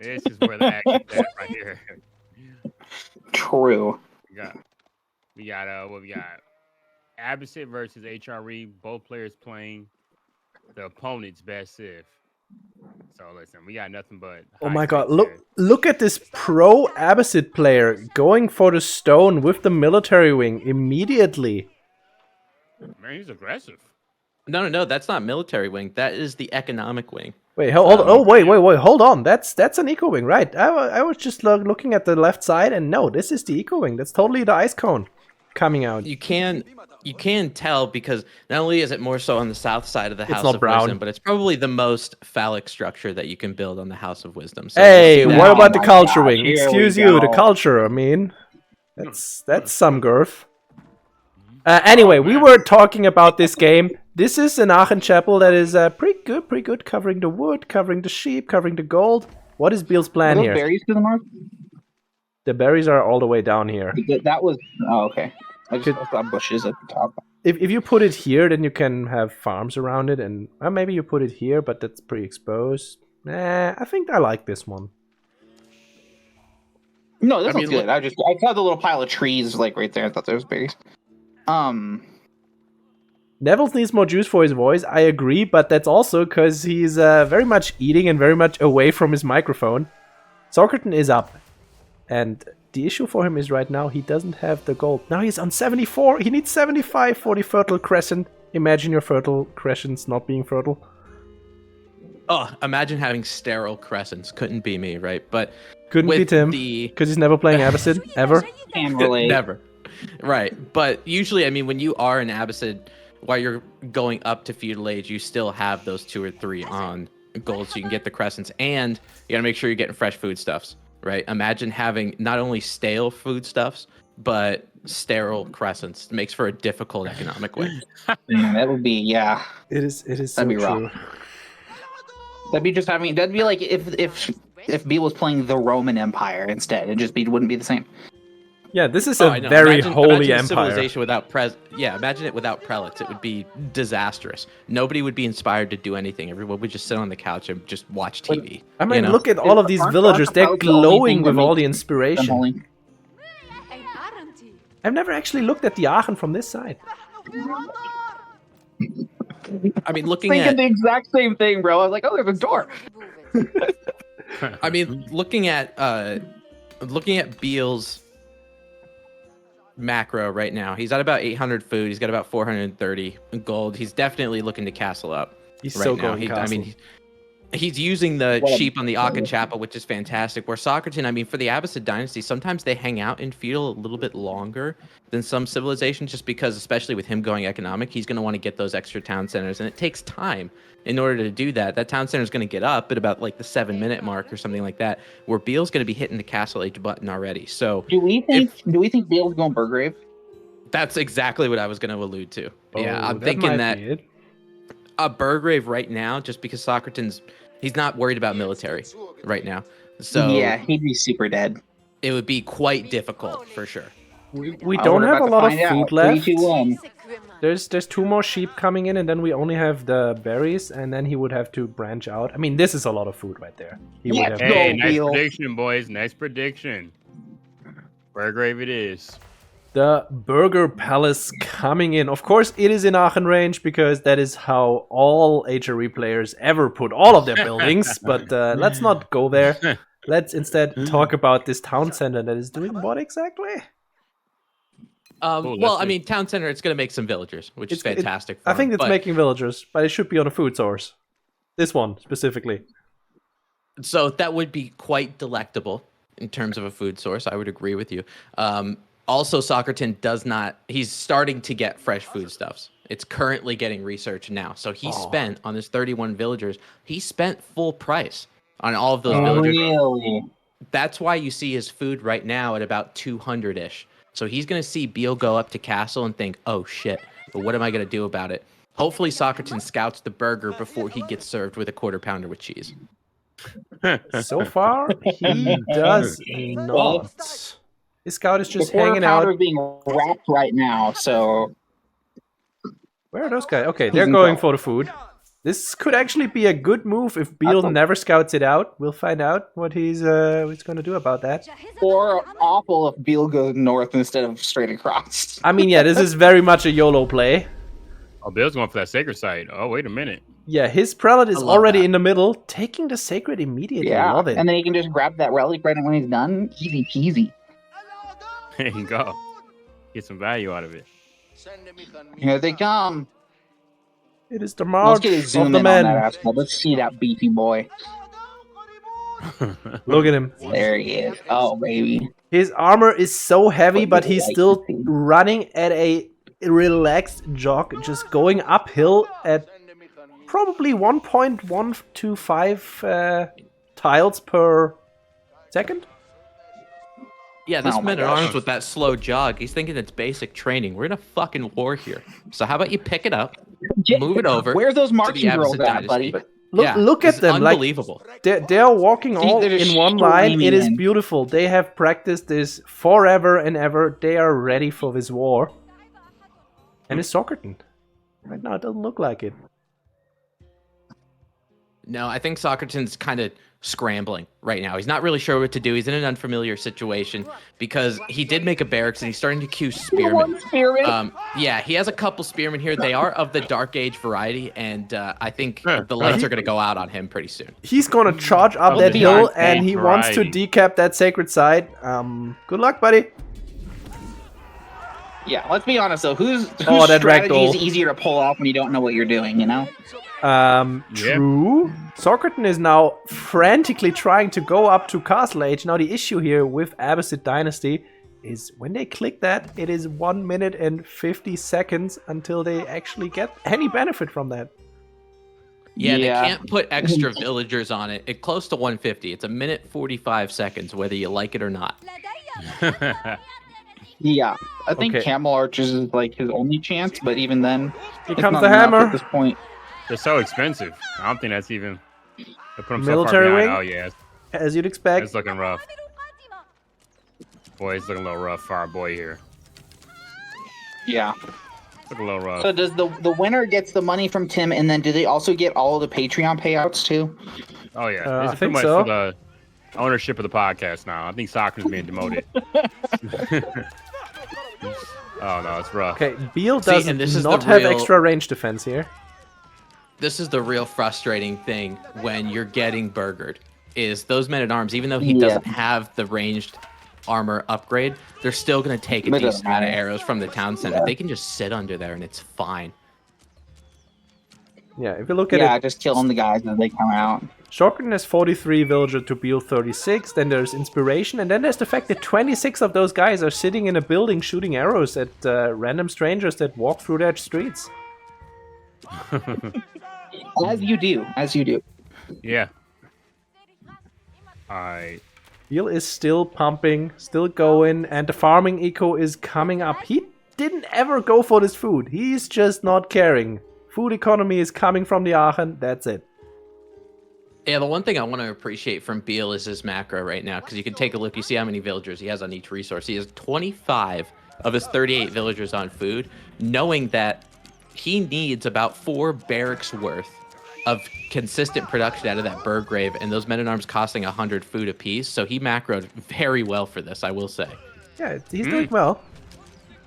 This is where the action's at right here. True. We got what we got? Abbasid versus HRE. Both players playing the opponent's best Civ. So listen, we got nothing but. Oh my god! Look at this pro Abbasid player going for the stone with the military wing immediately. Man, he's aggressive. No, that's not military wing. That is the economic wing. Wait, hold on. Oh, wait, hold on. That's an eco wing, right? I was just looking at the left side, and no, this is the eco wing. That's totally the ice cone coming out. You can tell because not only is it more so on the south side of the House of brown. Wisdom, but it's probably the most phallic structure that you can build on the House of Wisdom. So hey, what about the culture wing? Here Excuse we you, go. the culture. I mean, that's some girth. Anyway, we were talking about this game. This is an Aachen chapel that is pretty good, covering the wood, covering the sheep, covering the gold. What is Beale's plan Are those here? berries to the north? The berries are all the way down here. That was. Oh, okay. I just saw bushes at the top. If you put it here, then you can have farms around it, and maybe you put it here, but that's pretty exposed. I think I like this one. No, this one's good. I saw the little pile of trees like right there. I thought there was berries. Neville needs more juice for his voice. I agree, but that's also because he's very much eating and very much away from his microphone. Socerton is up, and the issue for him is right now he doesn't have the gold. Now he's on 74. He needs 75 for the Fertile Crescent. Imagine your Fertile Crescents not being fertile. Oh, imagine having sterile crescents. Couldn't be me, right? But couldn't be Tim because he's never playing Abbasid ever. Can relate. Never. Right, but usually, I mean, when you are an Abbasid, while you're going up to feudal age, you still have those 2 or 3 on gold, so you can get the crescents, and you gotta make sure you're getting fresh foodstuffs, right? Imagine having not only stale foodstuffs, but sterile crescents. It makes for a difficult economic way. That would be It is. So That'd be true. rough. That'd be like if Beale was playing the Roman Empire instead. It wouldn't be the same. Yeah, this is a very holy empire. Civilization without imagine it without prelates. It would be disastrous. Nobody would be inspired to do anything. Everyone would just sit on the couch and just watch TV. I mean, look at all of these villagers. They're glowing with all the inspiration. I've never actually looked at the Aachen from this side. I mean, Thinking the exact same thing, bro. I was like, oh, there's a door. I mean, looking at Beale's macro right now, he's at about 800 food. He's got about 430 gold. He's definitely looking to castle up. He's right so now. going castle. I mean, he's using the sheep on the Akkad chapel, which is fantastic. Where Socerton, I mean, for the Abbasid dynasty, sometimes they hang out in feudal a little bit longer than some civilizations, just because, especially with him going economic, he's going to want to get those extra town centers, and it takes time in order to do that. That town center is going to get up at about like the 7-minute mark or something like that, where Beale's going to be hitting the castle age button already. So do we think Beale's going Burgrave? That's exactly what I was going to allude to. Yeah, I'm thinking that it. a Burgrave right now, just because Socerton's he's not worried about military right now. So yeah, he'd be super dead. It would be quite difficult for sure. We don't have a lot of food left. 3, 2, 1. There's 2 more sheep coming in, and then we only have the berries, and then he would have to branch out. I mean, this is a lot of food right there. He would have Hey, Go, nice Beale. prediction, boys. Nice prediction. Burgrave it is. The Burger Palace coming in. Of course, it is in Aachen range because that is how all HRE players ever put all of their buildings. But let's not go there. Let's instead talk about this town center that is doing what exactly? Well, I mean, town center, it's going to make some villagers, which is fantastic. I think it's making villagers, but it should be on a food source. This one specifically. So that would be quite delectable in terms of a food source. I would agree with you. Also, Socerton does not. He's starting to get fresh foodstuffs. It's currently getting research now. So he spent on his 31 villagers. He spent full price on all of those villagers. Really? That's why you see his food right now at about 200-ish. So he's going to see Beale go up to castle and think, oh shit, but what am I going to do about it? Hopefully Socerton scouts the burger before he gets served with a quarter pounder with cheese. So far, he does not. His scout is just hanging out. The being wrapped right now, so... Where are those guys? Okay, they're going for the food. This could actually be a good move if Beale never scouts it out. We'll find out what he's going to do about that. Or awful if Beale goes north instead of straight across. I mean, yeah, this is very much a YOLO play. Oh, Beale's going for that sacred site. Oh, wait a minute. Yeah, his prelate is already in the middle, taking the sacred immediately. Yeah, I love it. And then he can just grab that relic right when he's done. Easy peasy. There you go. Get some value out of it. Here they come. It is the march of the men. Let's see that beefy boy. Look at him. There he is. Oh, baby. His armor is so heavy, but he's still running at a relaxed jog, just going uphill at probably 1.125 tiles per second. Yeah, this man-at-arms with that slow jog, he's thinking it's basic training. We're in a fucking war here. So how about you pick it up, move it over. Where's those marching girls at, buddy? Look at them. Unbelievable. Like, they're walking all in one line. It is beautiful. They have practiced this forever and ever. They are ready for this war. And it's Socerton. Right now, it doesn't look like it. No, I think Socerton's kind of scrambling right now. He's not really sure what to do. He's in an unfamiliar situation because he did make a barracks and he's starting to queue spearmen. Yeah, he has a couple spearmen here. They are of the Dark Age variety, and I think the lights are going to go out on him pretty soon. He's going to charge up that hill, and he wants to decap that sacred site. Good luck, buddy. Yeah, let's be honest though. Whose strategy is easier to pull off when you don't know what you're doing, you know? True. Socerton is now frantically trying to go up to Castle Age. Now the issue here with Abbasid Dynasty is when they click that, it is 1 minute and 50 seconds until they actually get any benefit from that. Yeah, they can't put extra villagers on it. It's close to 150. It's 1 minute 45 seconds, whether you like it or not. Yeah, I think Camel Archers is like his only chance, but even then, here comes the hammer at this point. They're so expensive. I don't think that's even. They put them military so far wing. Oh yeah, as you'd expect. It's looking rough. Boy, it's looking a little rough for our boy here. Yeah, it's looking a little rough. So does the winner gets the money from Tim, and then do they also get all of the Patreon payouts too? Oh yeah, I it's think pretty much so. for the ownership of the podcast now. I think Soccer's being demoted. Oh no, it's rough. Okay, Beale does not have extra range defense here. This is the real frustrating thing when you're getting burgered, is those men-at-arms, even though he doesn't have the ranged armor upgrade, they're still going to take a decent amount of arrows from the town center. They can just sit under there and it's fine. Yeah, if you look at it... just killing the guys as they come out. Socerton has 43 villager to Beale 36, then there's Inspiration, and then there's the fact that 26 of those guys are sitting in a building shooting arrows at random strangers that walk through their streets. As you do. Yeah. Beale is still pumping, still going, and the farming eco is coming up. He didn't ever go for this food. He's just not caring. Food economy is coming from the Aachen, that's it. Yeah, the one thing I want to appreciate from Beale is his macro right now, because you can take a look, you see how many villagers he has on each resource. He has 25 of his 38 villagers on food, knowing that he needs about 4 barracks worth of consistent production out of that Burgrave, and those men-at-arms costing 100 food apiece, so he macroed very well for this, I will say. Yeah, he's doing well.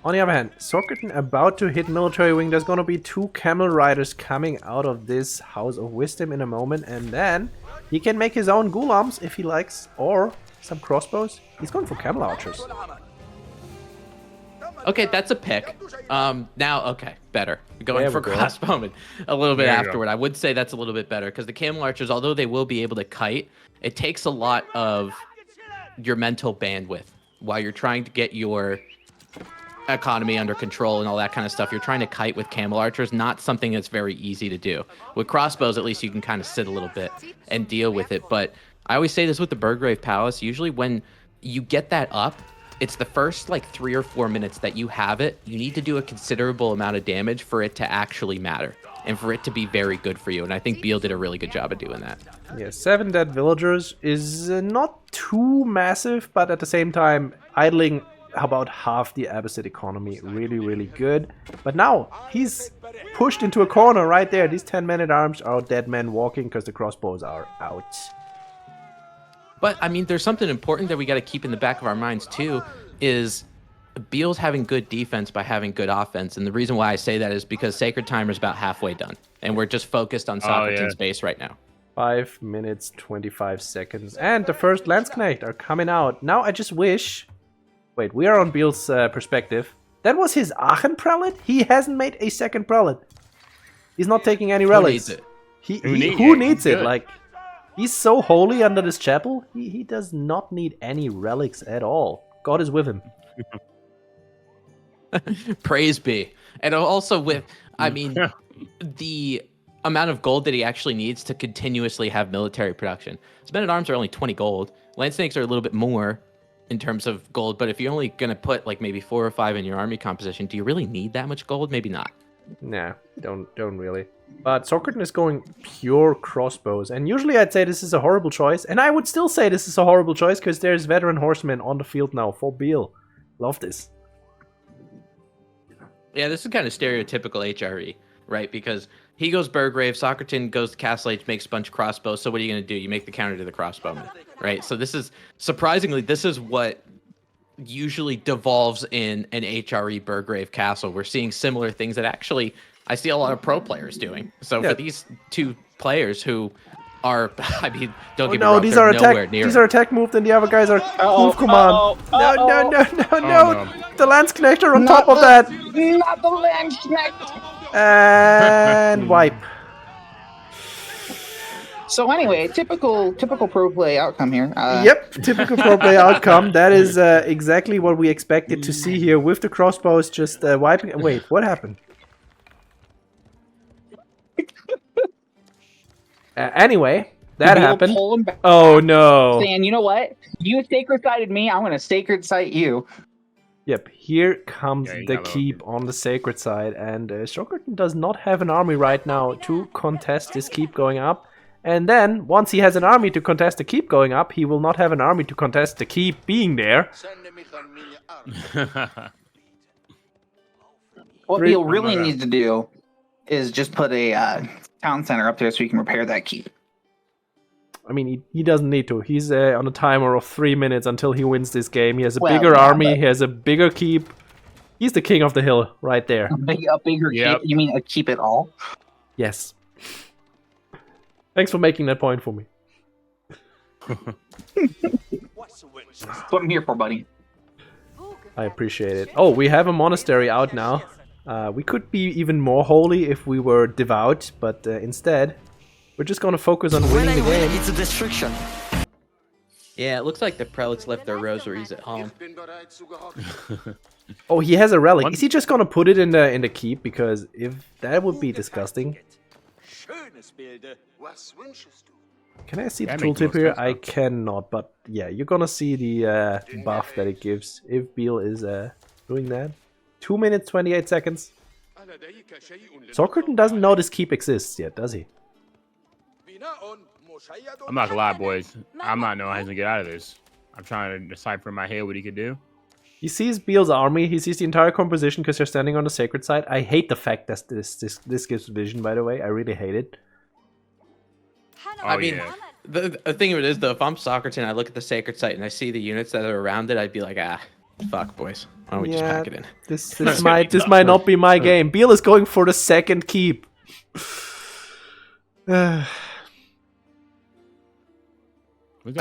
On the other hand, Socerton about to hit military wing. There's gonna be 2 camel riders coming out of this House of Wisdom in a moment, and then he can make his own ghulams if he likes, or some crossbows. He's going for camel archers. Okay, that's a pick. Now, okay, better. Going for go. crossbowmen a little bit There you go. afterward. I would say that's a little bit better because the camel archers, although they will be able to kite, it takes a lot of your mental bandwidth while you're trying to get your economy under control and all that kind of stuff. You're trying to kite with camel archers, not something that's very easy to do. With crossbows, at least you can kind of sit a little bit and deal with it. But I always say this with the Burgrave Palace. Usually when you get that up, it's the first like 3 or 4 minutes that you have it. You need to do a considerable amount of damage for it to actually matter and for it to be very good for you. And I think Beale did a really good job of doing that. Yeah, 7 dead villagers is not too massive, but at the same time, idling about half the Abbasid economy. Really, really good. But now, he's pushed into a corner right there. These 10 men at arms are dead men walking because the crossbows are out. But, I mean, there's something important that we got to keep in the back of our minds, too, is Beale's having good defense by having good offense. And the reason why I say that is because Sacred Timer's about halfway done. And we're just focused on Socerton's base right now. 5 minutes, 25 seconds. And the first Landsknecht are coming out. Now I just wish... Wait, we are on Beale's perspective. That was his Aachen Prelate? He hasn't made a second Prelate. He's not taking any relics. Who needs it? Who needs it? Like, he's so holy under this chapel. He does not need any relics at all. God is with him. Praise be. And also with, I mean, the amount of gold that he actually needs to continuously have military production. His men-at-arms are only 20 gold. Landsnakes are a little bit more in terms of gold, but if you're only going to put like maybe 4 or 5 in your army composition, do you really need that much gold? Maybe not. Nah, don't really. But Socerton is going pure crossbows, and usually I'd say this is a horrible choice, and I would still say this is a horrible choice because there's veteran horsemen on the field now for Beale. Love this. Yeah, this is kind of stereotypical HRE, right? Because he goes Burgrave, Socerton goes to Castle Age, makes a bunch of crossbows. So what are you going to do? You make the counter to the crossbowman, right? So this is, surprisingly, this is what usually devolves in an HRE Burgrave Castle. We're seeing similar things that actually I see a lot of pro players doing. So for these 2 players who are, I mean, don't get me wrong, these are nowhere attack. near These are attack moves, and the other guys are move command. No! The Landsknecht are on top of that. Not the Landsknecht. And wipe. So anyway, typical pro play outcome here. Yep, typical pro play outcome. That is exactly what we expected to see here with the crossbows just wiping. Wait, what happened? Anyway, that happened. Oh no! Saying, you know what? You sacred sided me. I'm gonna sacred site you. Yep, here comes the keep on the sacred side, and Socerton does not have an army right now to contest this keep going up. And then, once he has an army to contest the keep going up, he will not have an army to contest the keep being there. What Beale really needs to do is just put a town center up there so he can repair that keep. I mean, he doesn't need to. He's on a timer of 3 minutes until he wins this game. He has a bigger army. He has a bigger keep. He's the king of the hill right there. A bigger keep? You mean a keep it all? Yes. Thanks for making that point for me. That's what I'm here for, buddy. I appreciate it. Oh, we have a monastery out now. We could be even more holy if we were devout, but instead, we're just going to focus on winning the game. It's a destruction. Yeah, it looks like the prelates left their rosaries at home. Oh, he has a relic. Is he just going to put it in the keep? Because if that would be disgusting. Can I see the tooltip here? I cannot, but yeah, you're gonna see the buff that it gives if Beale is doing that. 2 minutes, 28 seconds. Socerton doesn't know this keep exists yet, does he? I'm not gonna lie, boys. I'm not knowing how to get out of this. I'm trying to decipher in my head what he could do. He sees Beale's army. He sees the entire composition because they're standing on the sacred side. I hate the fact that this gives vision, by the way. I really hate it. I mean, the thing of it is, though, if I'm Socerton, I look at the sacred site and I see the units that are around it, I'd be like, Fuck, boys. Why don't we just pack it in? This might not be my game. Beale is going for the second keep. I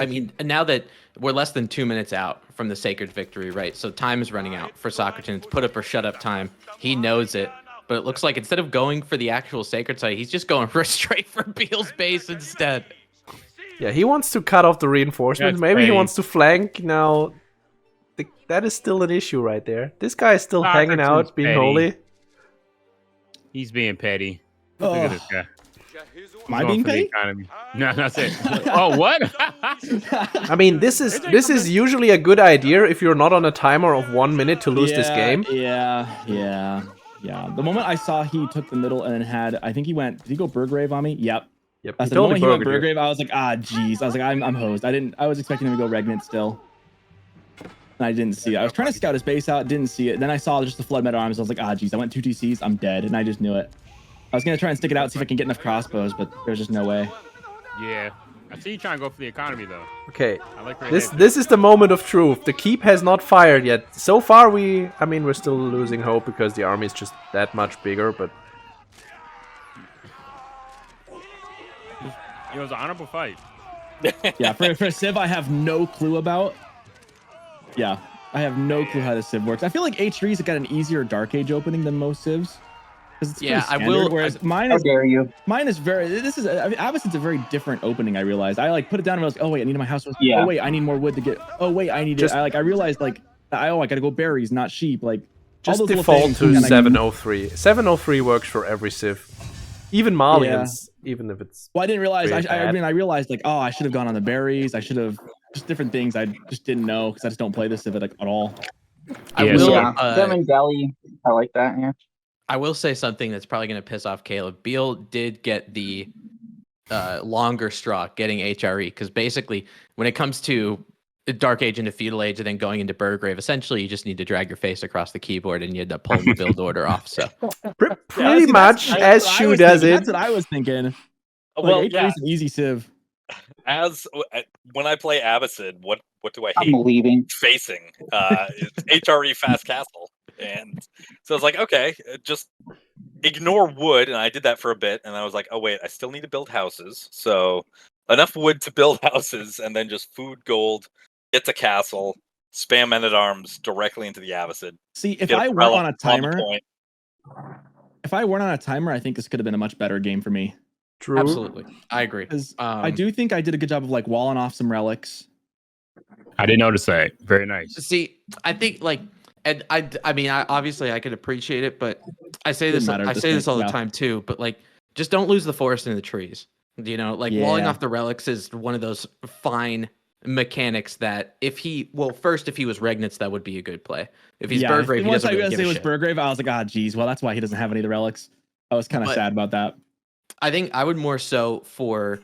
mean, now that we're less than 2 minutes out from the sacred victory, right? So time is running out for Socerton. It's put up or shut up time. He knows it. But it looks like instead of going for the actual sacred site, he's just going straight for Beale's base instead. Yeah, he wants to cut off the reinforcements. Maybe he wants to flank. Now, that is still an issue right there. This guy is still hanging out, being holy. He's being petty. Look at this guy. Am I being petty? No, that's it. Oh, what? I mean, this is usually a good idea if you're not on a timer of 1 minute to lose this game. Yeah. The moment I saw he took the middle and then had, I think he went, did he go Burgrave on me? Yep. That's the moment he went Burgrave, I was like, jeez. I was like, I'm hosed. I was expecting him to go Regnant still. And I didn't see it. I was trying to scout his base out, didn't see it. Then I saw just the Flood Metal Arms. I was like, jeez, I went 2 TCs, I'm dead. And I just knew it. I was going to try and stick it out, see if I can get enough crossbows, but there's just no way. Yeah. I see you trying to go for the economy, though. Okay. This is the moment of truth. The keep has not fired yet. So far, we're still losing hope because the army is just that much bigger, but... It was an honorable fight. Yeah, for a Civ, I have no clue about. Yeah, I have no clue how the Civ works. I feel like H3's got an easier Dark Age opening than most Civs. Yeah, I will. Whereas mine is, Abyssin's a very different opening. I realized I put it down and I was like, oh wait, I need my house. Oh wait, I need more wood to get. Oh wait, I need it. I realized I gotta go berries, not sheep. Like just default to 703. 703 works for every Civ, even Malians, even if it's. Well, I didn't realize. I realized I should have gone on the berries. I should have just different things. I just didn't know because I just don't play this Civ at all. Them and Delhi, I like that. Yeah. I will say something that's probably going to piss off Caleb. Beale did get the longer straw getting HRE because basically when it comes to Dark Age into Feudal Age and then going into Burgrave, essentially you just need to drag your face across the keyboard and you end up pulling the build order off. So pretty much as Shu does it. That's what I was thinking. Well, HRE's an easy Civ. When I play Abyssin, what do I hate? I'm leaving. Facing it's HRE Fast Castle. And so I was like, okay, just ignore wood. And I did that for a bit. And I was like, oh, wait, I still need to build houses. So enough wood to build houses and then just food, gold, get to castle, spam men-at-arms directly into the Abyssin. See, if I weren't on a timer, I think this could have been a much better game for me. True. Absolutely. I agree. I do think I did a good job of walling off some relics. I didn't notice that. Very nice. See, I think and I mean, obviously I could appreciate it, but I say this all the time too. But just don't lose the forest and the trees. Walling off the relics is one of those fine mechanics that if he was Regnitz, that would be a good play. If he's Burgrave, he doesn't really give a shit. Once I was Burgrave, I was like, geez, well, that's why he doesn't have any of the relics. I was kind of sad about that. I think I would more so for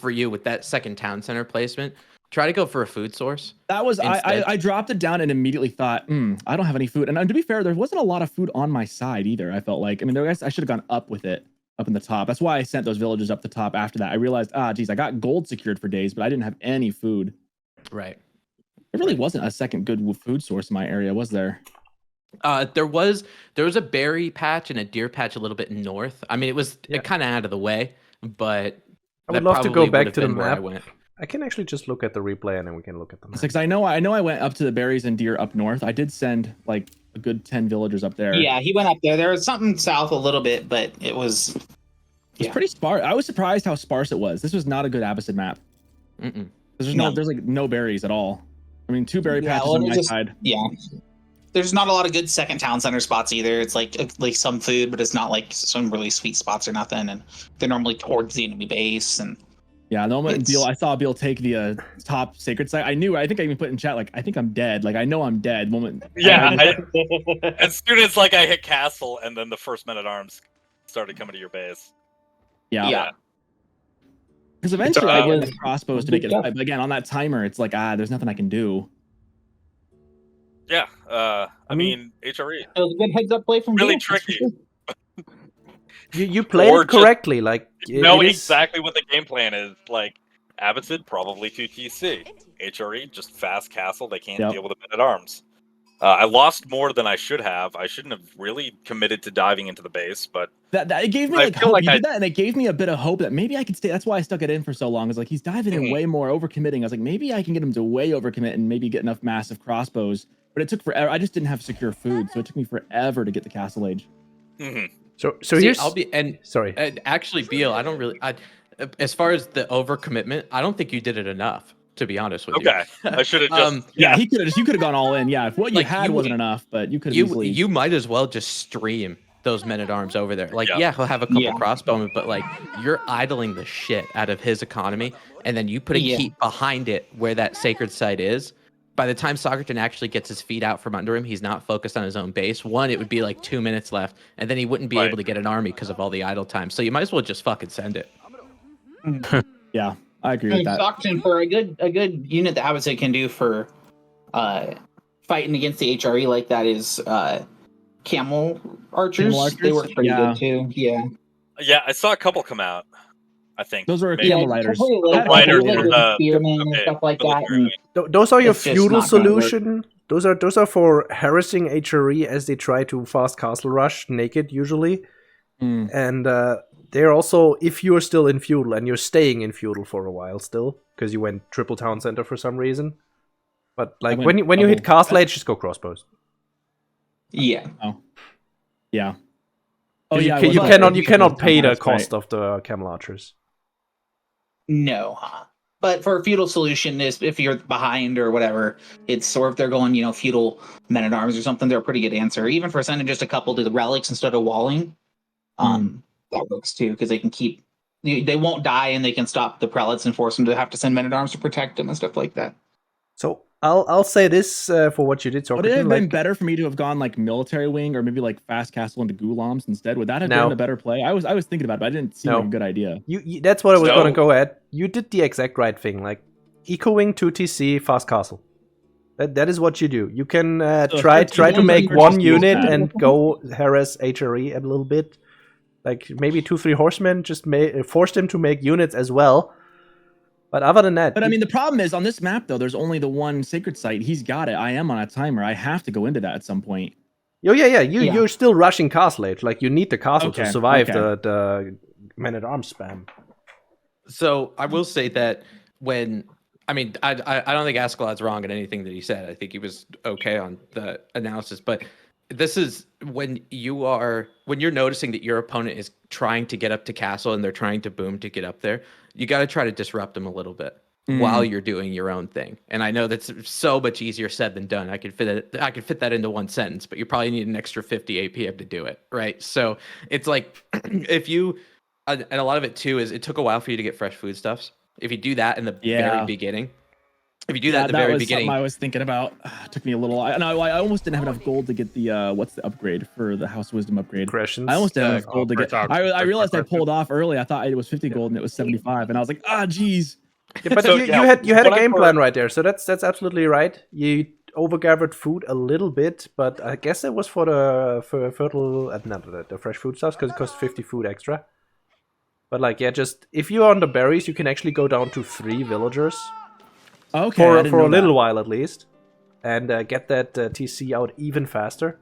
you with that second town center placement. Try to go for a food source. That was I dropped it down and immediately thought, I don't have any food. And to be fair, there wasn't a lot of food on my side either. I felt like, I should have gone up with it, up in the top. That's why I sent those villages up the top after that. I realized, geez, I got gold secured for days, but I didn't have any food. Right. There really wasn't a second good food source in my area, was there? There was a berry patch and a deer patch a little bit north. I mean, it was kind of out of the way, but I would love to go back to the map. I can actually just look at the replay and then we can look at the map. Because I know I went up to the berries and deer up north. I did send a good 10 villagers up there. Yeah, he went up there. There was something south a little bit, but it was pretty sparse. I was surprised how sparse it was. This was not a good Abyssin map. There's no berries at all. I mean, 2 berry patches on my side. Yeah. There's not a lot of good second town center spots either. It's like some food, but it's not some really sweet spots or nothing. And they're normally towards the enemy base. And yeah, the moment I saw Beale take the top sacred site, I think I even put in chat, I think I'm dead. I know I'm dead. As soon as I hit castle and then the first men-at-arms started coming to your base. Yeah. Because eventually I get the crossbows to make it 5. But again, on that timer, it's there's nothing I can do. Yeah, I mean, HRE. It was a good heads-up play from really Beale. Tricky. You played it correctly. Know exactly what the game plan is. Abyssin, probably 2 TC. HRE, just fast castle. They can't deal with the men-at-arms. I lost more than I should have. I shouldn't have really committed to diving into the base, but that it gave me like hope. You did that, and it gave me a bit of hope that maybe I could stay. That's why I stuck it in for so long. Is like he's diving in way more, overcommitting. I was like, maybe I can get him to way overcommit and maybe get enough massive crossbows. But it took forever. I just didn't have secure food, so it took me forever to get the Castle Age. So here's sorry. Actually, Beale, I don't really. As far as the overcommitment, I don't think you did it enough. To be honest with you. Okay, I should have just. He could have. You could have gone all in. Yeah, if what you had wasn't enough, but you could have easily. You might as well just stream those men-at-arms over there. Like, yeah, he'll have a couple crossbowmen, but like you're idling the shit out of his economy, and then you put a keep behind it where that sacred site is. By the time Socerton actually gets his feet out from under him, he's not focused on his own base. One, it would be like 2 minutes left, and then he wouldn't be able to get an army because of all the idle time. So you might as well just fucking send it. Yeah. I agree with that. Socerton, for a good unit that I would say can do for fighting against the HRE like that is camel archers. They work pretty good too. Yeah. Yeah, I saw a couple come out. I think those are camel riders. Riders, spearmen and stuff like that. And those are your feudal solution. Those are for harassing HRE as they try to fast castle rush naked usually, and they're also, if you're still in feudal and you're staying in feudal for a while still, because you went triple town center for some reason. But like when you hit castle age, just go crossbows. Yeah. Oh. Yeah. Oh yeah. You cannot pay the cost of the camel archers. No. But for a feudal solution, is if you're behind or whatever, it's or if they're going, feudal men at arms or something, they're a pretty good answer. Even for sending just a couple to the relics instead of walling. That works too, because they can keep, they won't die and they can stop the prelates and force them to have to send men at arms to protect them and stuff like that. So I'll say this for what you did. So would it have been better for me to have gone like military wing or maybe like fast castle into Gulams instead? Would that have been a better play? I was thinking about it, but I didn't see like a good idea. You that's what I was going to go at. You did the exact right thing. Like eco wing 2TC fast castle. That is what you do. You can try to make one unit and go harass HRE a little bit. Like maybe 2-3 horsemen, just force them to make units as well. But other than that, but I mean, the problem is on this map though. There's only the one sacred site. He's got it. I am on a timer. I have to go into that at some point. Oh yeah. You're still rushing castle age. Like you need the castle to survive the men at arms spam. So I will say that I don't think Askeladd's wrong in anything that he said. I think he was okay on the analysis, but. This is when you're noticing that your opponent is trying to get up to castle and they're trying to boom to get up there. You got to try to disrupt them a little bit while you're doing your own thing. And I know that's so much easier said than done. I could fit that into one sentence, but you probably need an extra 50 APM to do it, right? So it's like if you, and a lot of it too is it took a while for you to get fresh foodstuffs. If you do that in the very beginning. If you do that at the very beginning, I was thinking about. It took me a little. I almost didn't have enough gold to get the what's the upgrade for the House Wisdom upgrade. Crescents. I almost didn't have enough gold to get. I realized I pulled off early. I thought it was 50 gold and it was 75, and I was like, geez. Yeah, but you had a game plan right there, so that's absolutely right. You overgathered food a little bit, but I guess it was for the the fresh food stuff because it cost 50 food extra. But just if you're on the berries, you can actually go down to 3 villagers. Okay, for a little while at least, and get that TC out even faster.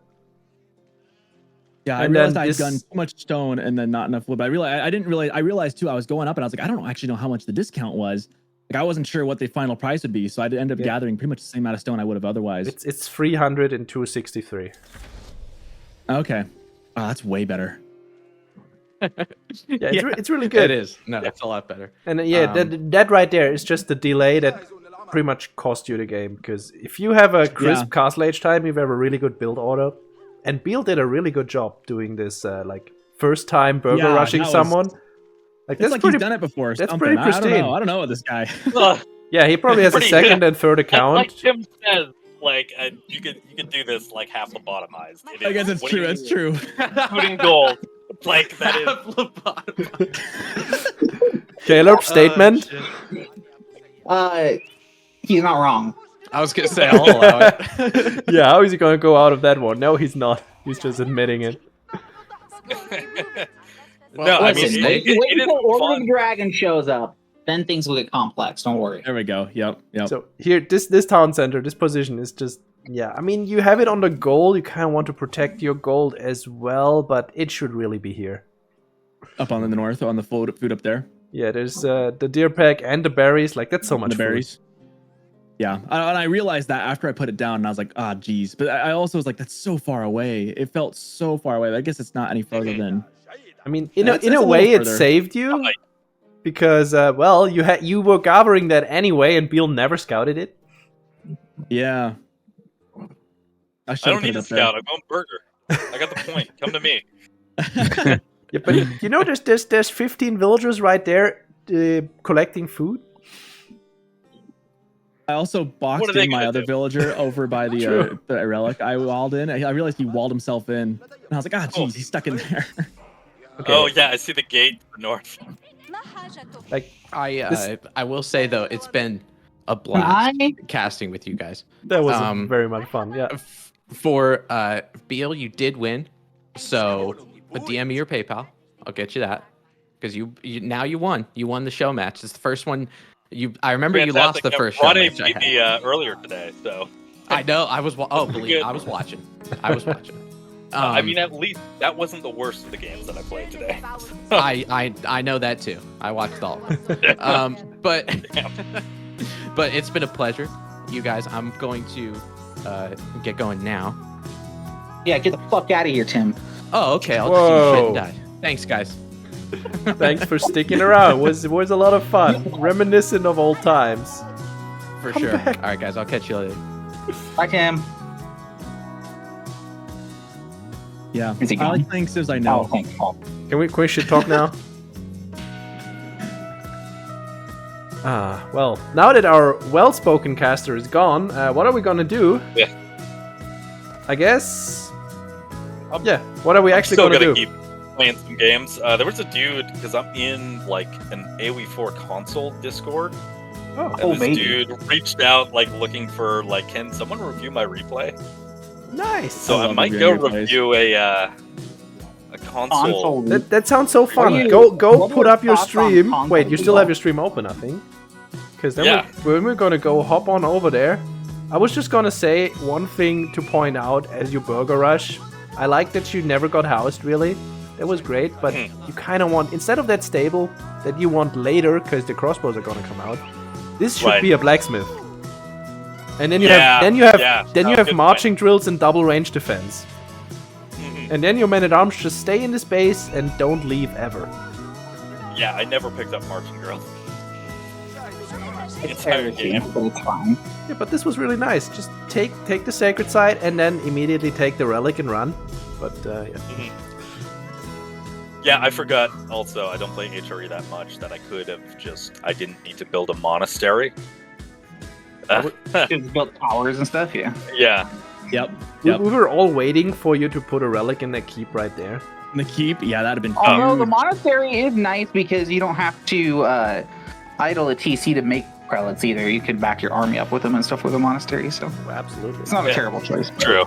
Yeah, I realized I'd done too much stone and then not enough wood. But I realized too. I was going up and I was like, I don't actually know how much the discount was. Like I wasn't sure what the final price would be, so I ended up gathering pretty much the same amount of stone I would have otherwise. It's 300 and 263. Okay, that's way better. It's really good. It is. No, it's a lot better. And that right there is just the delay that pretty much cost you the game, because if you have a crisp castle age time, you have a really good build order, and Beale did a really good job doing this first time burger rushing someone. That's like he's done it before. That's pretty pristine. I don't know with this guy. Yeah, he probably has a second and third account. Like Tim says, you could do this like half lobotomized. I guess it's true. That's true. Putting gold. Like that is. Caleb, statement. He's not wrong. I was gonna say I'll allow it. Yeah, how is he gonna go out of that one? No, he's not. He's just admitting it. Well, listen, wait until Order of the Dragon shows up. Then things will get complex. Don't worry. There we go. Yep. So here, this town center, this position is just Yeah, I mean, you have it on the gold. You kind of want to protect your gold as well, but it should really be here. Up on the north, on the food up there. Yeah, there's the deer pack and the berries. Like, that's so much the berries. food. Yeah, and I realized that after I put it down, and I was like, ah, geez. But I also was like, that's so far away. It felt so far away. I guess it's not any further than. I mean, in a way, it saved you because, well, you were gathering that anyway, and Beale never scouted it. Yeah. I don't need a scout. I'm going burger. I got the point. Come to me. Yeah, but you know, there's 15 villagers right there collecting food. I also boxed in my other villager over by the relic I walled in. I realized he walled himself in, and I was like, ah, geez, he's stuck in there. Okay. Oh yeah, I see the gate to the north. Like I will say though, it's been a blast casting with you guys. That was very much fun. Yeah. For Beale, you did win, so DM me your PayPal. I'll get you that because you now you won. You won the show match. It's the first one. I remember you lost the first show match. Beat me earlier today, so. I know. I was. Oh, believe I was watching. I was watching. I mean, at least that wasn't the worst of the games that I played today. I know that too. I watched all of them. But it's been a pleasure, you guys. I'm going to get going now. Yeah, get the fuck out of here, Tim. Oh, okay. I'll just eat shit and die. Thanks, guys. Thanks for sticking around. It was a lot of fun. Reminiscent of old times. For sure. All right, guys. I'll catch you later. Bye, Tim. Yeah. I like playing Civs, I know. Can we talk now? Well, now that our well-spoken caster is gone, what are we gonna do? Yeah. I guess. Yeah. What are we actually gonna do? Keep playing some games. There was a dude because I'm in like an AoE4 console Discord. And this dude reached out like looking for like, can someone review my replay? Nice. So I might go review a console. That sounds so fun. Go put up your stream. Wait, you still have your stream open, I think. Because then we're gonna go hop on over there. I was just gonna say one thing to point out as you burger rush. I like that you never got housed, really. That was great, but you kind of want, instead of that stable that you want later, because the crossbows are gonna come out, this should be a blacksmith. And then you have marching drills and double range defense. And then your men-at-arms just stay in this base and don't leave ever. Yeah, I never picked up marching drills. It's game, but it's fine. Yeah, but this was really nice. Just take the sacred side and then immediately take the relic and run. But yeah. Yeah, I forgot also, I don't play HRE that much, that I could have I didn't need to build a monastery. Just built towers and stuff, yeah. Yeah. Yep. We were all waiting for you to put a relic in that keep right there. In the keep? Yeah, that'd have been fun. Although the monastery is nice because you don't have to idle a TC to make prelates either. You could back your army up with them and stuff with a monastery, so. Absolutely. It's not a terrible choice. True.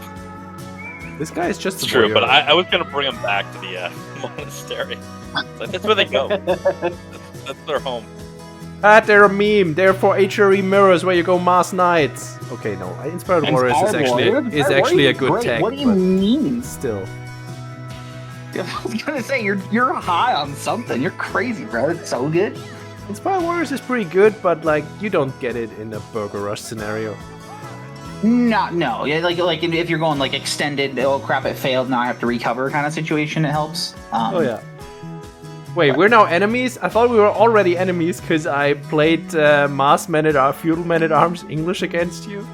This guy is just true, but I was going to bring him back to the monastery. Like, that's where they go. That's their home. They're a meme. They're for HRE mirrors where you go mass nights. Okay, no. Inspired Warriors is actually a good tech. What do you mean? Still. I was gonna say you're high on something. You're crazy, bro. It's so good. Inspired Warriors is pretty good, but like you don't get it in a Burger Rush scenario. No. Yeah, like if you're going like extended, oh crap, it failed. Now I have to recover kind of situation. It helps. Oh yeah. Wait, we're now enemies? I thought we were already enemies because I played mass feudal men-at-arms English against you.